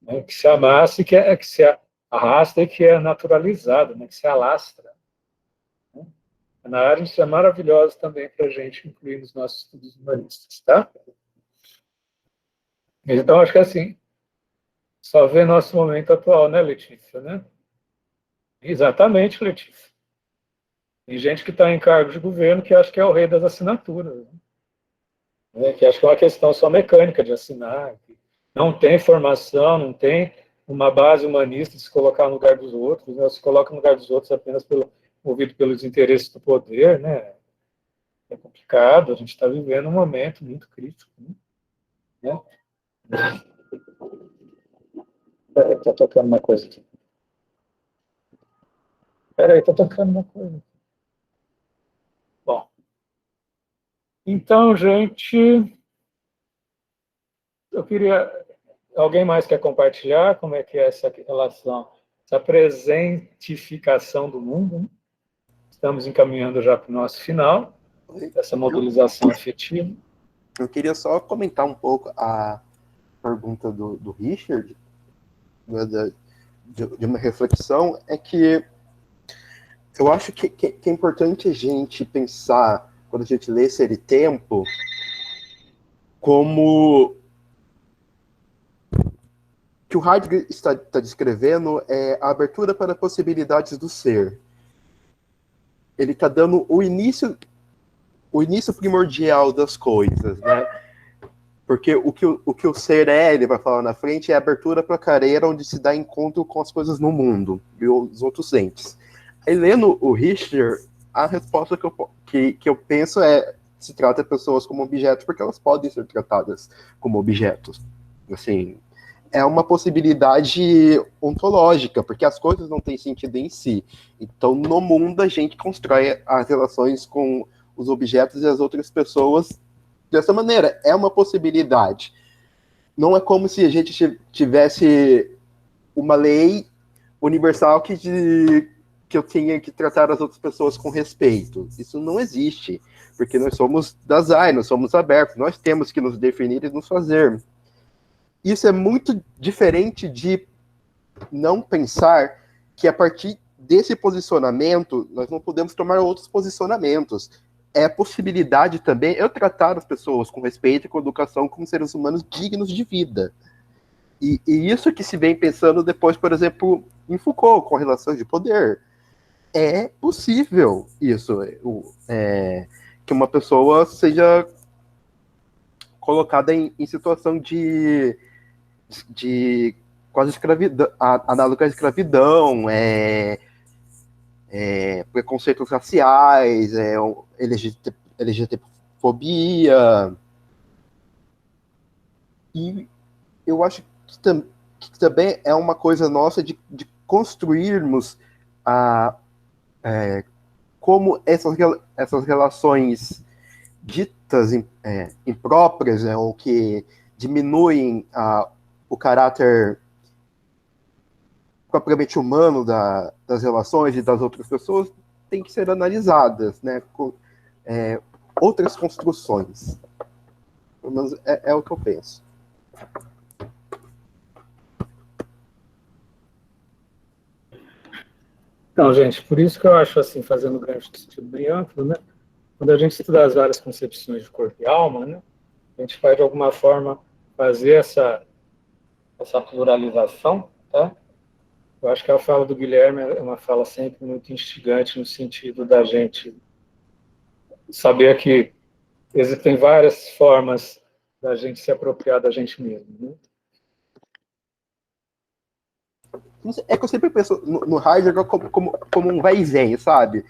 né? Que se amassa e que se arrasta e que é naturalizado, né? Que se alastra. Né? A Hannah Arendt é maravilhosa também para a gente incluir nos nossos estudos humanistas, tá? Então, acho que assim, só ver nosso momento atual, né, Letícia? Né? Exatamente, Letícia. Tem gente que está em cargo de governo que acha que é o rei das assinaturas, né? Que acha que é uma questão só mecânica de assinar, que não tem formação, não tem uma base humanista de se colocar no lugar dos outros, né? Se coloca no lugar dos outros apenas movido pelos interesses do poder, né? É complicado, a gente está vivendo um momento muito crítico, né? Peraí, está tocando uma coisa aqui. Peraí, está tocando uma coisa. Bom, então, gente, eu queria... Alguém mais quer compartilhar como é que é essa relação, essa presentificação do mundo? Né? Estamos encaminhando já para o nosso final, essa mobilização afetiva. Eu queria só comentar um pouco a pergunta do Richard, de uma reflexão, é que eu acho que é importante a gente pensar, quando a gente lê Ser e Tempo, como que o Heidegger está descrevendo é a abertura para possibilidades do ser. Ele está dando o início primordial das coisas, né? Porque o que o ser é, ele vai falar na frente, é a abertura para a careira onde se dá encontro com as coisas no mundo e os outros entes. Aí, lendo o Richter, a resposta que eu penso se trata de pessoas como objetos, porque elas podem ser tratadas como objetos. Assim, é uma possibilidade ontológica, porque as coisas não têm sentido em si. Então, no mundo, a gente constrói as relações com os objetos e as outras pessoas dessa maneira. É uma possibilidade. Não é como se a gente tivesse uma lei universal que eu tinha que tratar as outras pessoas com respeito. Isso não existe, porque nós somos Dasein, nós somos abertos, nós temos que nos definir e nos fazer. Isso é muito diferente de não pensar que a partir desse posicionamento, nós não podemos tomar outros posicionamentos. É possibilidade também eu tratar as pessoas com respeito e com educação como seres humanos dignos de vida. E isso que se vem pensando depois, por exemplo, em Foucault, com relações de poder. É possível isso, que uma pessoa seja colocada em situação de quase escravidão, análoga à escravidão, preconceitos raciais, LGBTfobia. E eu acho que também é uma coisa nossa de construirmos como essas relações ditas impróprias, ou que diminuem o caráter propriamente humano das relações e das outras pessoas, tem que ser analisadas, né, com outras construções. Pelo menos é o que eu penso. Então, gente, por isso que eu acho, assim, fazendo um gancho de estudo bem amplo, né? Quando a gente estuda as várias concepções de corpo e alma, né? A gente vai, de alguma forma, fazer essa pluralização, tá? Eu acho que a fala do Guilherme é uma fala sempre muito instigante no sentido da gente saber que existem várias formas da gente se apropriar da gente mesmo, né? É que eu sempre penso no Heidegger como um vai e vem, sabe?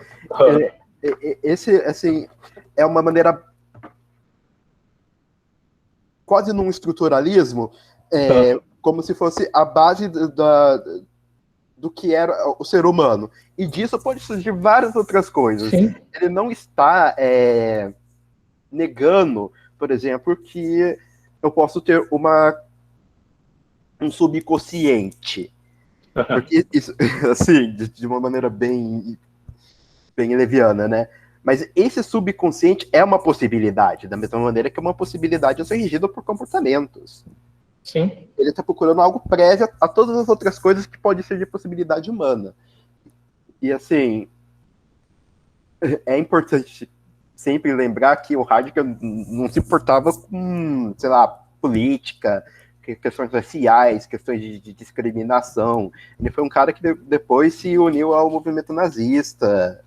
Esse, assim, é uma maneira quase num estruturalismo, como se fosse a base do que era o ser humano. E disso pode surgir várias outras coisas. Sim. Ele não está negando, por exemplo, que eu posso ter um subconsciente. Porque isso, assim, de uma maneira bem leviana, né? Mas esse subconsciente é uma possibilidade, da mesma maneira que é uma possibilidade a ser regida por comportamentos. Sim. Ele está procurando algo prévio a todas as outras coisas que pode ser de possibilidade humana. E, assim, é importante sempre lembrar que o Heidegger não se importava com, sei lá, política, questões raciais, questões de discriminação. Ele foi um cara que depois se uniu ao movimento nazista.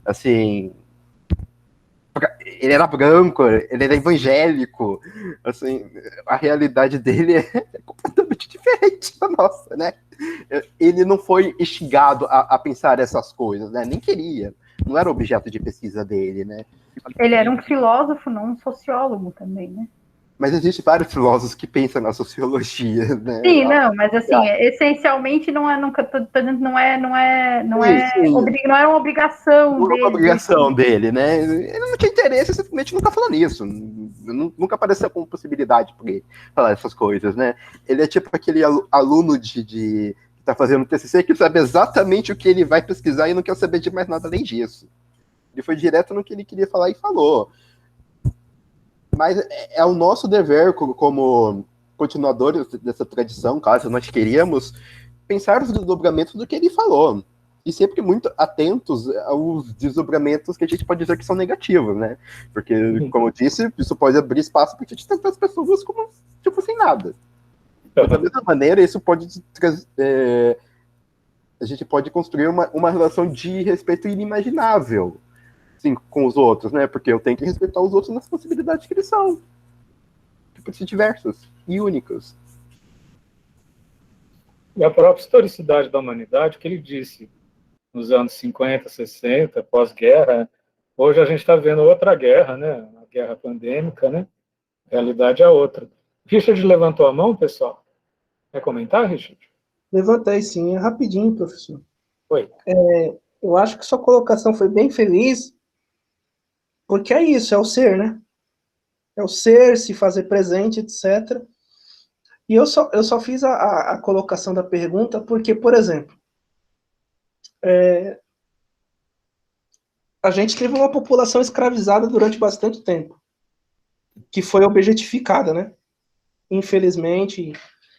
Assim, ele era branco, ele era evangélico. Assim, a realidade dele é completamente diferente da nossa, né? Ele não foi instigado a pensar essas coisas, né? Nem queria. Não era objeto de pesquisa dele, né? Ele era um filósofo, não um sociólogo também, né? Mas existem vários filósofos que pensam na sociologia, né? Sim, não, mas assim, essencialmente não é, nunca tô dizendo, não é uma obrigação não dele. É uma obrigação dele, né? Ele não tinha interesse, simplesmente nunca falou nisso. Nunca apareceu como possibilidade para ele falar essas coisas, né? Ele é tipo aquele aluno que tá fazendo TCC que sabe exatamente o que ele vai pesquisar e não quer saber de mais nada além disso. Ele foi direto no que ele queria falar e falou. Mas é o nosso dever, como continuadores dessa tradição, caso nós queríamos, pensar os desdobramentos do que ele falou. E sempre muito atentos aos desdobramentos que a gente pode dizer que são negativos, né? Porque, como eu disse, isso pode abrir espaço para a gente tratar as pessoas como se fossem nada. Da mesma maneira, isso pode a gente pode construir uma relação de respeito inimaginável, assim, com os outros, né? Porque eu tenho que respeitar os outros nas possibilidades que eles são. Que podem ser diversos e únicos. E a própria historicidade da humanidade, que ele disse nos anos 50, 60, pós-guerra, hoje a gente está vendo outra guerra, né? A guerra pandêmica, né? A realidade é outra. Richard levantou a mão, pessoal? Quer comentar, Richard? Levantei sim, é rapidinho, professor. Oi. Eu acho que sua colocação foi bem feliz, porque é isso, é o ser, né? É o ser, se fazer presente, etc. E eu só fiz a colocação da pergunta porque, por exemplo, a gente teve uma população escravizada durante bastante tempo, que foi objetificada, né? Infelizmente,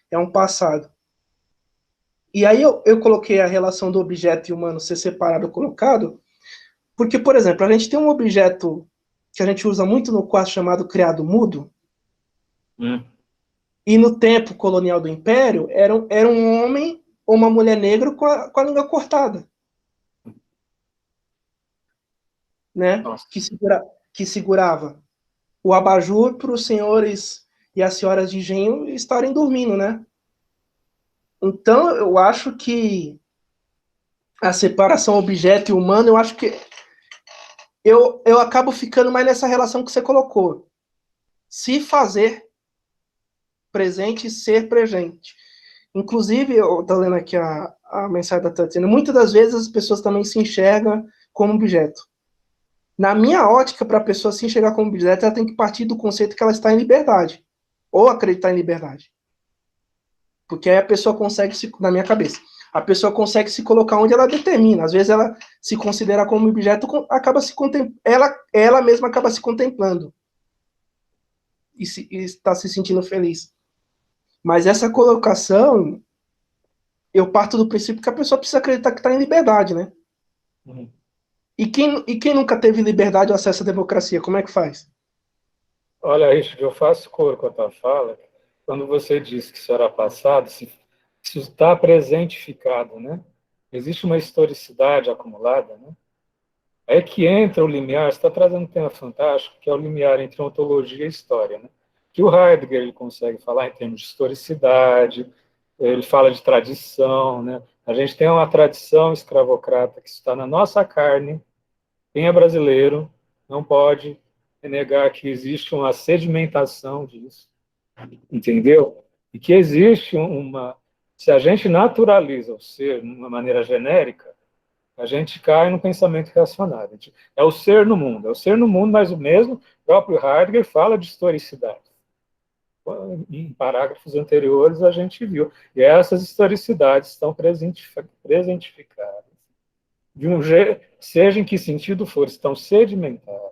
é um passado. E aí eu coloquei a relação do objeto e humano ser separado, colocado, porque, por exemplo, a gente tem um objeto que a gente usa muito no quarto chamado criado mudo, e no tempo colonial do Império, era um homem ou uma mulher negra com a língua cortada. Né? Que segurava o abajur para os senhores e as senhoras de engenho estarem dormindo, né? Então, eu acho que a separação objeto e humano, eu acho que eu acabo ficando mais nessa relação que você colocou. Se fazer presente e ser presente. Inclusive, eu estou lendo aqui a mensagem da Tatiana, muitas das vezes as pessoas também se enxergam como objeto. Na minha ótica, para a pessoa se enxergar como objeto, ela tem que partir do conceito que ela está em liberdade, ou acreditar em liberdade. Porque aí a pessoa consegue, na minha cabeça, a pessoa consegue se colocar onde ela determina. Às vezes ela se considera como objeto, ela mesma acaba se contemplando e está se sentindo feliz. Mas essa colocação, eu parto do princípio que a pessoa precisa acreditar que está em liberdade, né? E quem nunca teve liberdade ou acesso à democracia, como é que faz? Olha, Richard, eu faço cor com a tua fala. Quando você disse que isso era passado, isso está presentificado, né? Existe uma historicidade acumulada, né? É que entra o limiar, você está trazendo um tema fantástico, que é o limiar entre ontologia e história, né? Que o Heidegger ele consegue falar em termos de historicidade, ele fala de tradição, né? A gente tem uma tradição escravocrata que está na nossa carne. Quem é brasileiro não pode negar que existe uma sedimentação disso, entendeu? E que existe uma... Se a gente naturaliza o ser de uma maneira genérica, a gente cai no pensamento reacionário. É o ser no mundo, mas o mesmo próprio Heidegger fala de historicidade. Em parágrafos anteriores a gente viu. E essas historicidades estão presentificadas. De um jeito, seja em que sentido for, estão sedimentadas.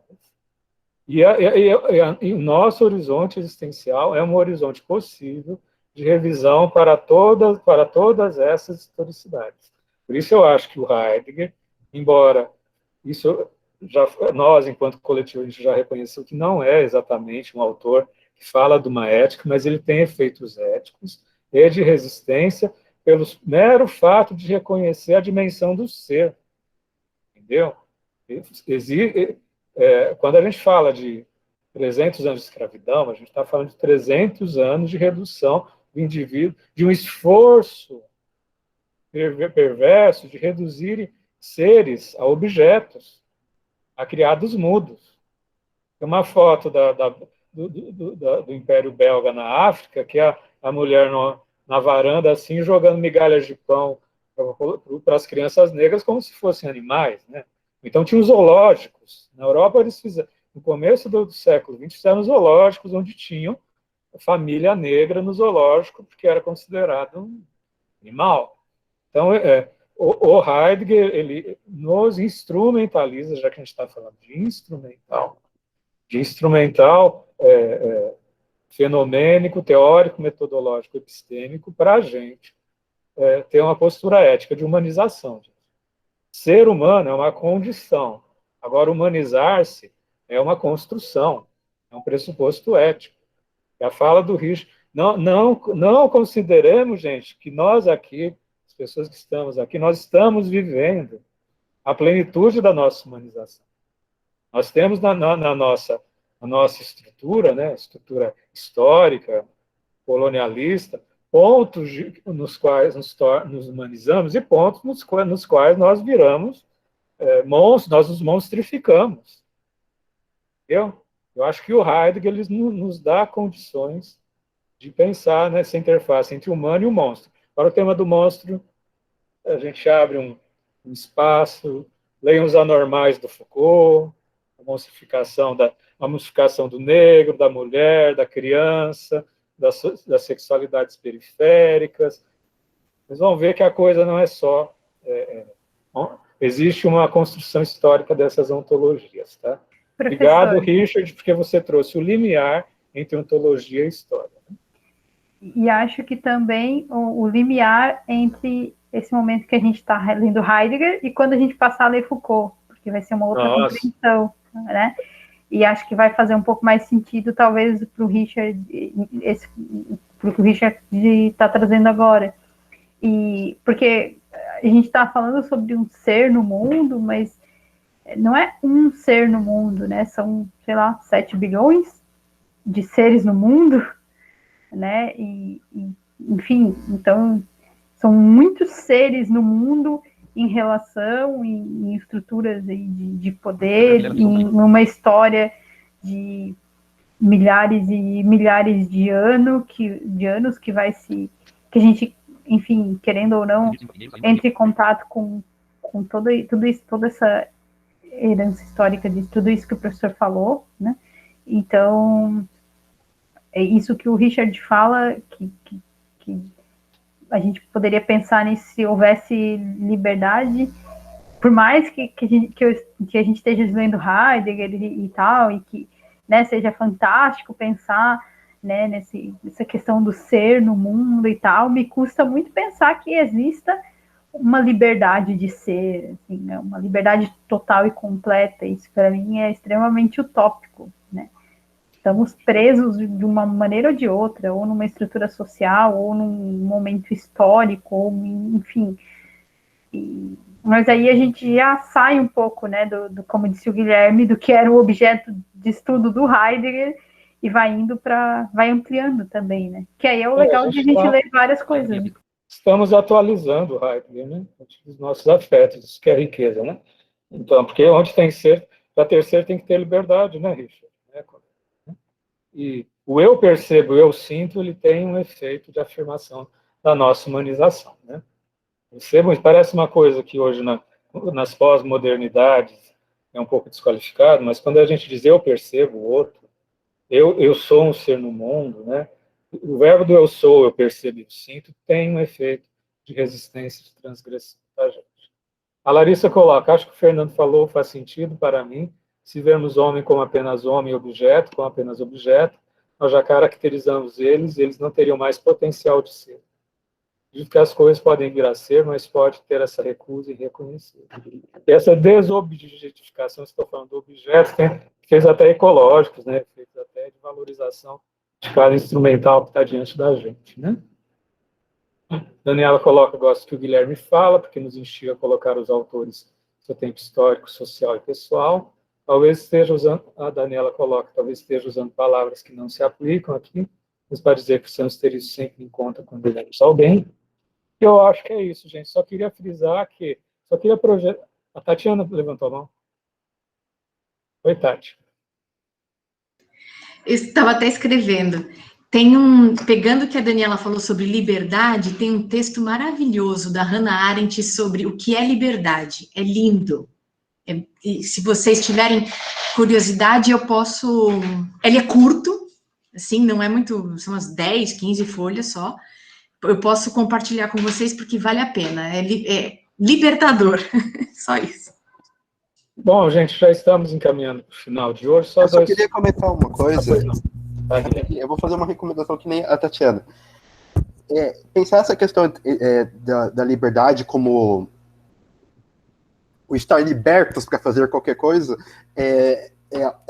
E o nosso horizonte existencial é um horizonte possível de revisão para todas essas historicidades. Por isso eu acho que o Heidegger, embora isso nós, enquanto coletivo, a gente já reconheceu que não é exatamente um autor que fala de uma ética, mas ele tem efeitos éticos e de resistência pelo mero fato de reconhecer a dimensão do ser. Entendeu? Quando a gente fala de 300 anos de escravidão, a gente está falando de 300 anos de redução do indivíduo, de um esforço perverso de reduzir seres a objetos, a criados mudos. Tem uma foto do Império Belga na África, que é a mulher na varanda, assim, jogando migalhas de pão para as crianças negras como se fossem animais, né? Então tinha os zoológicos. Na Europa eles fizeram, no começo do século XX, fizeram zoológicos onde tinham família negra no zoológico, porque era considerado um animal. Então, o Heidegger, ele nos instrumentaliza, já que a gente está falando de instrumental fenomênico, teórico, metodológico, epistêmico, para a gente ter uma postura ética de humanização. Ser humano é uma condição. Agora, humanizar-se é uma construção, é um pressuposto ético. E a fala do Richard, não consideremos, gente, que nós aqui, as pessoas que estamos aqui, nós estamos vivendo a plenitude da nossa humanização. Nós temos na nossa estrutura, né, estrutura histórica, colonialista, pontos nos quais nos humanizamos e pontos nos quais nós viramos monstros, nós nos monstrificamos. Entendeu? Eu acho que o Heidegger ele nos dá condições de pensar nessa interface entre o humano e o monstro. Para o tema do monstro, a gente abre um espaço, leiam os anormais do Foucault, a monstrificação do negro, da mulher, da criança, das sexualidades periféricas. Vocês vão ver que a coisa não é só... existe uma construção histórica dessas ontologias, tá? Obrigado, Richard, porque você trouxe o limiar entre ontologia e história. E acho que também o limiar entre esse momento que a gente está lendo Heidegger e quando a gente passar a ler Foucault, porque vai ser uma outra compreensão, né? E acho que vai fazer um pouco mais sentido, talvez, para o Richard, para o que o Richard está trazendo agora. E porque a gente está falando sobre um ser no mundo, mas não é um ser no mundo, né? São, sei lá, 7 bilhões de seres no mundo, né? Enfim, então são muitos seres no mundo em relação, em estruturas de poder, em uma história de milhares e milhares de anos que vai se, que a gente, enfim, querendo ou não, entre em contato com tudo isso, toda essa herança histórica de tudo isso que o professor falou, né? Então, é isso que o Richard fala, que a gente poderia pensar nisso se houvesse liberdade, por mais que a gente esteja lendo Heidegger e tal, e que, né, seja fantástico pensar, né, nessa questão do ser no mundo e tal, me custa muito pensar que exista uma liberdade de ser, assim, né, uma liberdade total e completa. Isso para mim é extremamente utópico, né? Estamos presos de uma maneira ou de outra, ou numa estrutura social, ou num momento histórico, ou enfim. Mas aí a gente já sai um pouco, né, como disse o Guilherme, do que era o objeto de estudo do Heidegger, e vai ampliando também, né? Que aí é o legal de a gente ler várias coisas. Né? Estamos atualizando o Heidegger, né? Os nossos afetos, isso que é riqueza, né? Então, porque onde tem ser, para ter ser tem que ter liberdade, né, Richard? E o eu percebo, o eu sinto, ele tem um efeito de afirmação da nossa humanização, né? Percebam, parece uma coisa que hoje nas pós-modernidades é um pouco desqualificado, mas quando a gente diz eu percebo o outro, eu sou um ser no mundo, né? O verbo do eu sou, eu percebo e eu sinto tem um efeito de resistência, de transgressão, tá, gente? A Larissa coloca, acho que o Fernando falou, faz sentido para mim, se vermos homem como apenas homem e objeto, como apenas objeto, nós já caracterizamos eles e eles não teriam mais potencial de ser. Digo que as coisas podem vir a ser, mas pode ter essa recusa e reconhecer. E essa desobjetificação, estou falando do objeto, tem fez até ecológicos, né? Fez até de valorização de cada instrumental que está diante da gente, né? Daniela coloca, gosto que o Guilherme fala, porque nos instiga a colocar os autores no seu tempo histórico, social e pessoal. Talvez esteja usando, a Daniela coloca, talvez esteja usando palavras que não se aplicam aqui, mas para dizer que precisamos ter isso sempre em conta quando lemos alguém. Eu acho que é isso, gente. Só queria frisar que, a Tatiana levantou a mão. Oi, Tati. Eu estava até escrevendo. Pegando o que a Daniela falou sobre liberdade, tem um texto maravilhoso da Hannah Arendt sobre o que é liberdade. É lindo. E se vocês tiverem curiosidade, eu posso... Ele é curto, assim, não é muito... São umas 10, 15 folhas só. Eu posso compartilhar com vocês porque vale a pena. É libertador. Só isso. Bom, gente, já estamos encaminhando para o final de hoje. Eu só queria comentar uma coisa. Eu vou fazer uma recomendação que nem a Tatiana. Pensar essa questão da liberdade como o estar libertos para fazer qualquer coisa é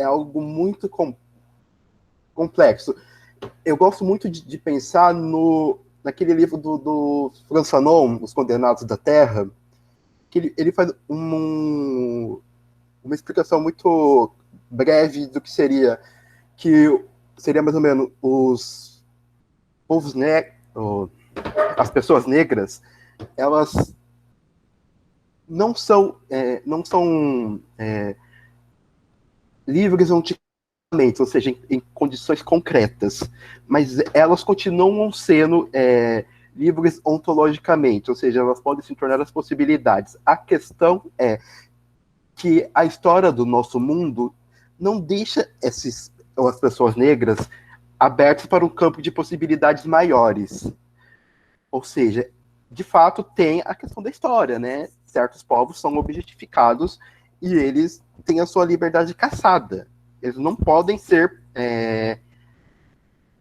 algo muito complexo. Eu gosto muito de pensar naquele livro do Frantz Fanon, Os Condenados da Terra, que ele faz uma explicação muito breve do que seria mais ou menos os povos as pessoas negras, elas não são livres onticamente, ou seja, em condições concretas, mas elas continuam sendo livres ontologicamente, ou seja, elas podem se tornar as possibilidades. A questão é que a história do nosso mundo não deixa as pessoas negras abertas para um campo de possibilidades maiores. Ou seja, de fato, tem a questão da história, né? Certos povos são objetificados e eles têm a sua liberdade cassada. Eles não podem ser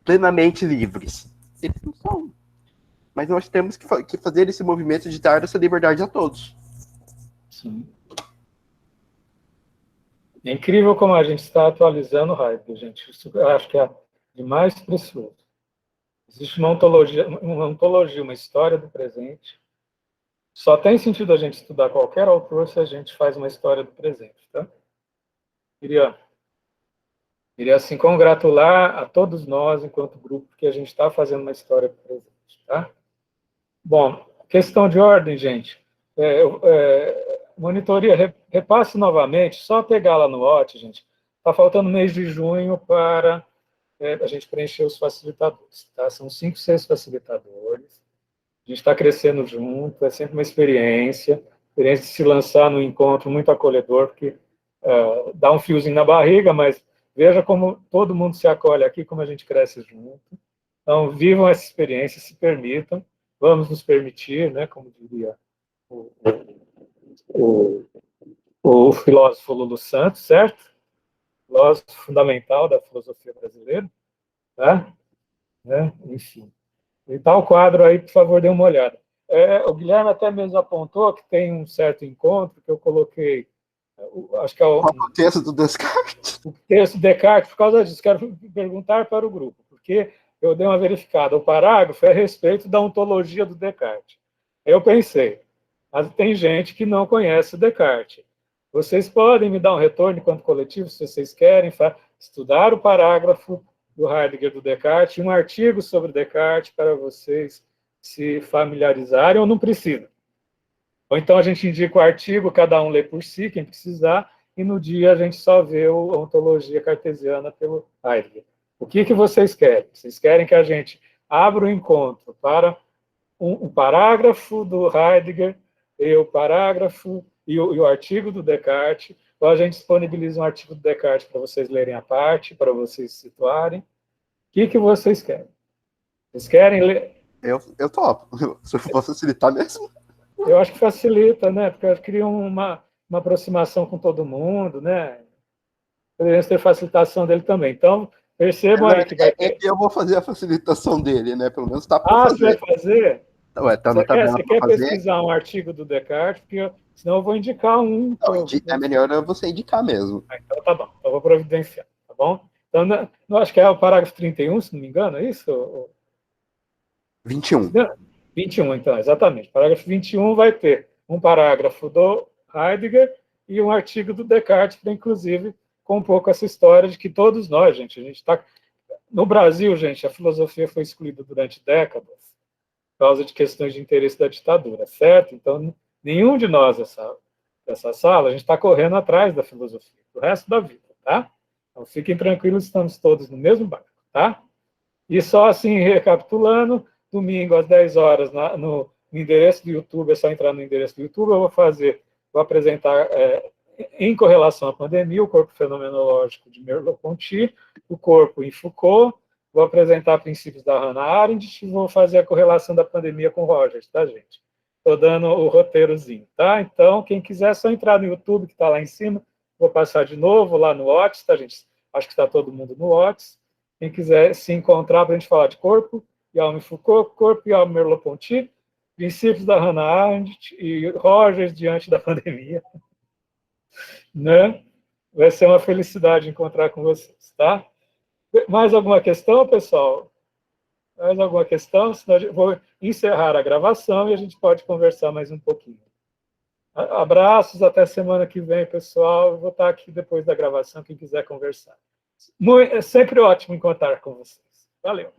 plenamente livres. eles não são. Mas nós temos que fazer esse movimento de dar essa liberdade a todos. Sim. É incrível como a gente está atualizando o Heidegger, gente. Isso eu acho que é de mais precioso. Existe uma ontologia, uma história do presente. Só tem sentido a gente estudar qualquer autor se a gente faz uma história do presente, tá? Queria assim, congratular a todos nós, enquanto grupo, que a gente está fazendo uma história do presente, tá? Bom, questão de ordem, gente. Monitoria, repasse novamente, só pegar lá no OT, gente. Está faltando mês de junho para a gente preencher os facilitadores, tá? São 5, 6 facilitadores. A gente está crescendo junto, é sempre uma experiência de se lançar no encontro muito acolhedor, porque dá um fiozinho na barriga, mas veja como todo mundo se acolhe aqui, como a gente cresce junto. Então, vivam essa experiência, se permitam, vamos nos permitir, né, como diria o filósofo Lulu Santos, certo? Filósofo fundamental da filosofia brasileira, tá? Né? Enfim. E tá o quadro aí, por favor, dê uma olhada. O Guilherme até mesmo apontou que tem um certo encontro que eu coloquei, acho que é o texto do Descartes. O texto do Descartes, por causa disso, quero perguntar para o grupo, porque eu dei uma verificada. O parágrafo é a respeito da ontologia do Descartes. Eu pensei, mas tem gente que não conhece o Descartes. Vocês podem me dar um retorno enquanto coletivo, se vocês querem, estudar o parágrafo do Heidegger do Descartes, um artigo sobre Descartes para vocês se familiarizarem, ou não precisa. Ou então a gente indica o artigo, cada um lê por si, quem precisar, e no dia a gente só vê a ontologia cartesiana pelo Heidegger. O que vocês querem? Vocês querem que a gente abra o encontro para um parágrafo do Heidegger, e o parágrafo e o artigo do Descartes, ou a gente disponibiliza um artigo do Descartes para vocês lerem a parte, para vocês se situarem? O que vocês querem? Vocês querem ler? Eu topo. Se eu for facilitar mesmo. Eu acho que facilita, né? Porque eu cria uma aproximação com todo mundo, né? Poderíamos ter facilitação dele também. Então, percebam aí que vai ter... Eu vou fazer a facilitação dele, né? Pelo menos tá para fazer. Você vai fazer? Ué, você quer pesquisar um artigo do Descartes? Porque senão eu vou indicar um. Não, é melhor você indicar mesmo. Então tá bom. Então eu vou providenciar, tá bom? Então, não acho que é o parágrafo 31, se não me engano, é isso? 21. 21, então, exatamente. Parágrafo 21 vai ter um parágrafo do Heidegger e um artigo do Descartes, que inclusive com um pouco essa história de que todos nós, gente, a gente está... No Brasil, gente, a filosofia foi excluída durante décadas por causa de questões de interesse da ditadura, certo? Então, nenhum de nós dessa sala, a gente está correndo atrás da filosofia, do resto da vida, tá? Então, fiquem tranquilos, estamos todos no mesmo barco, tá? E só assim, recapitulando, domingo às 10 horas, no endereço do YouTube, é só entrar no endereço do YouTube, eu vou apresentar, em correlação à pandemia, o corpo fenomenológico de Merleau-Ponty, o corpo em Foucault, vou apresentar princípios da Hannah Arendt e vou fazer a correlação da pandemia com Rogers, tá, gente? Estou dando o roteirozinho, tá? Então, quem quiser, é só entrar no YouTube, que está lá em cima, vou passar de novo lá no Whats, tá, gente? Acho que está todo mundo no Whats. Quem quiser se encontrar para a gente falar de corpo, e alma e Foucault, corpo e alma Merleau-Ponty, princípios da Hannah Arendt e Rogers diante da pandemia. Né? Vai ser uma felicidade encontrar com vocês, tá? Mais alguma questão, pessoal? Mais alguma questão? Senão eu vou encerrar a gravação e a gente pode conversar mais um pouquinho. Abraços, até semana que vem, pessoal. Eu vou estar aqui depois da gravação, quem quiser conversar. É sempre ótimo encontrar com vocês. Valeu.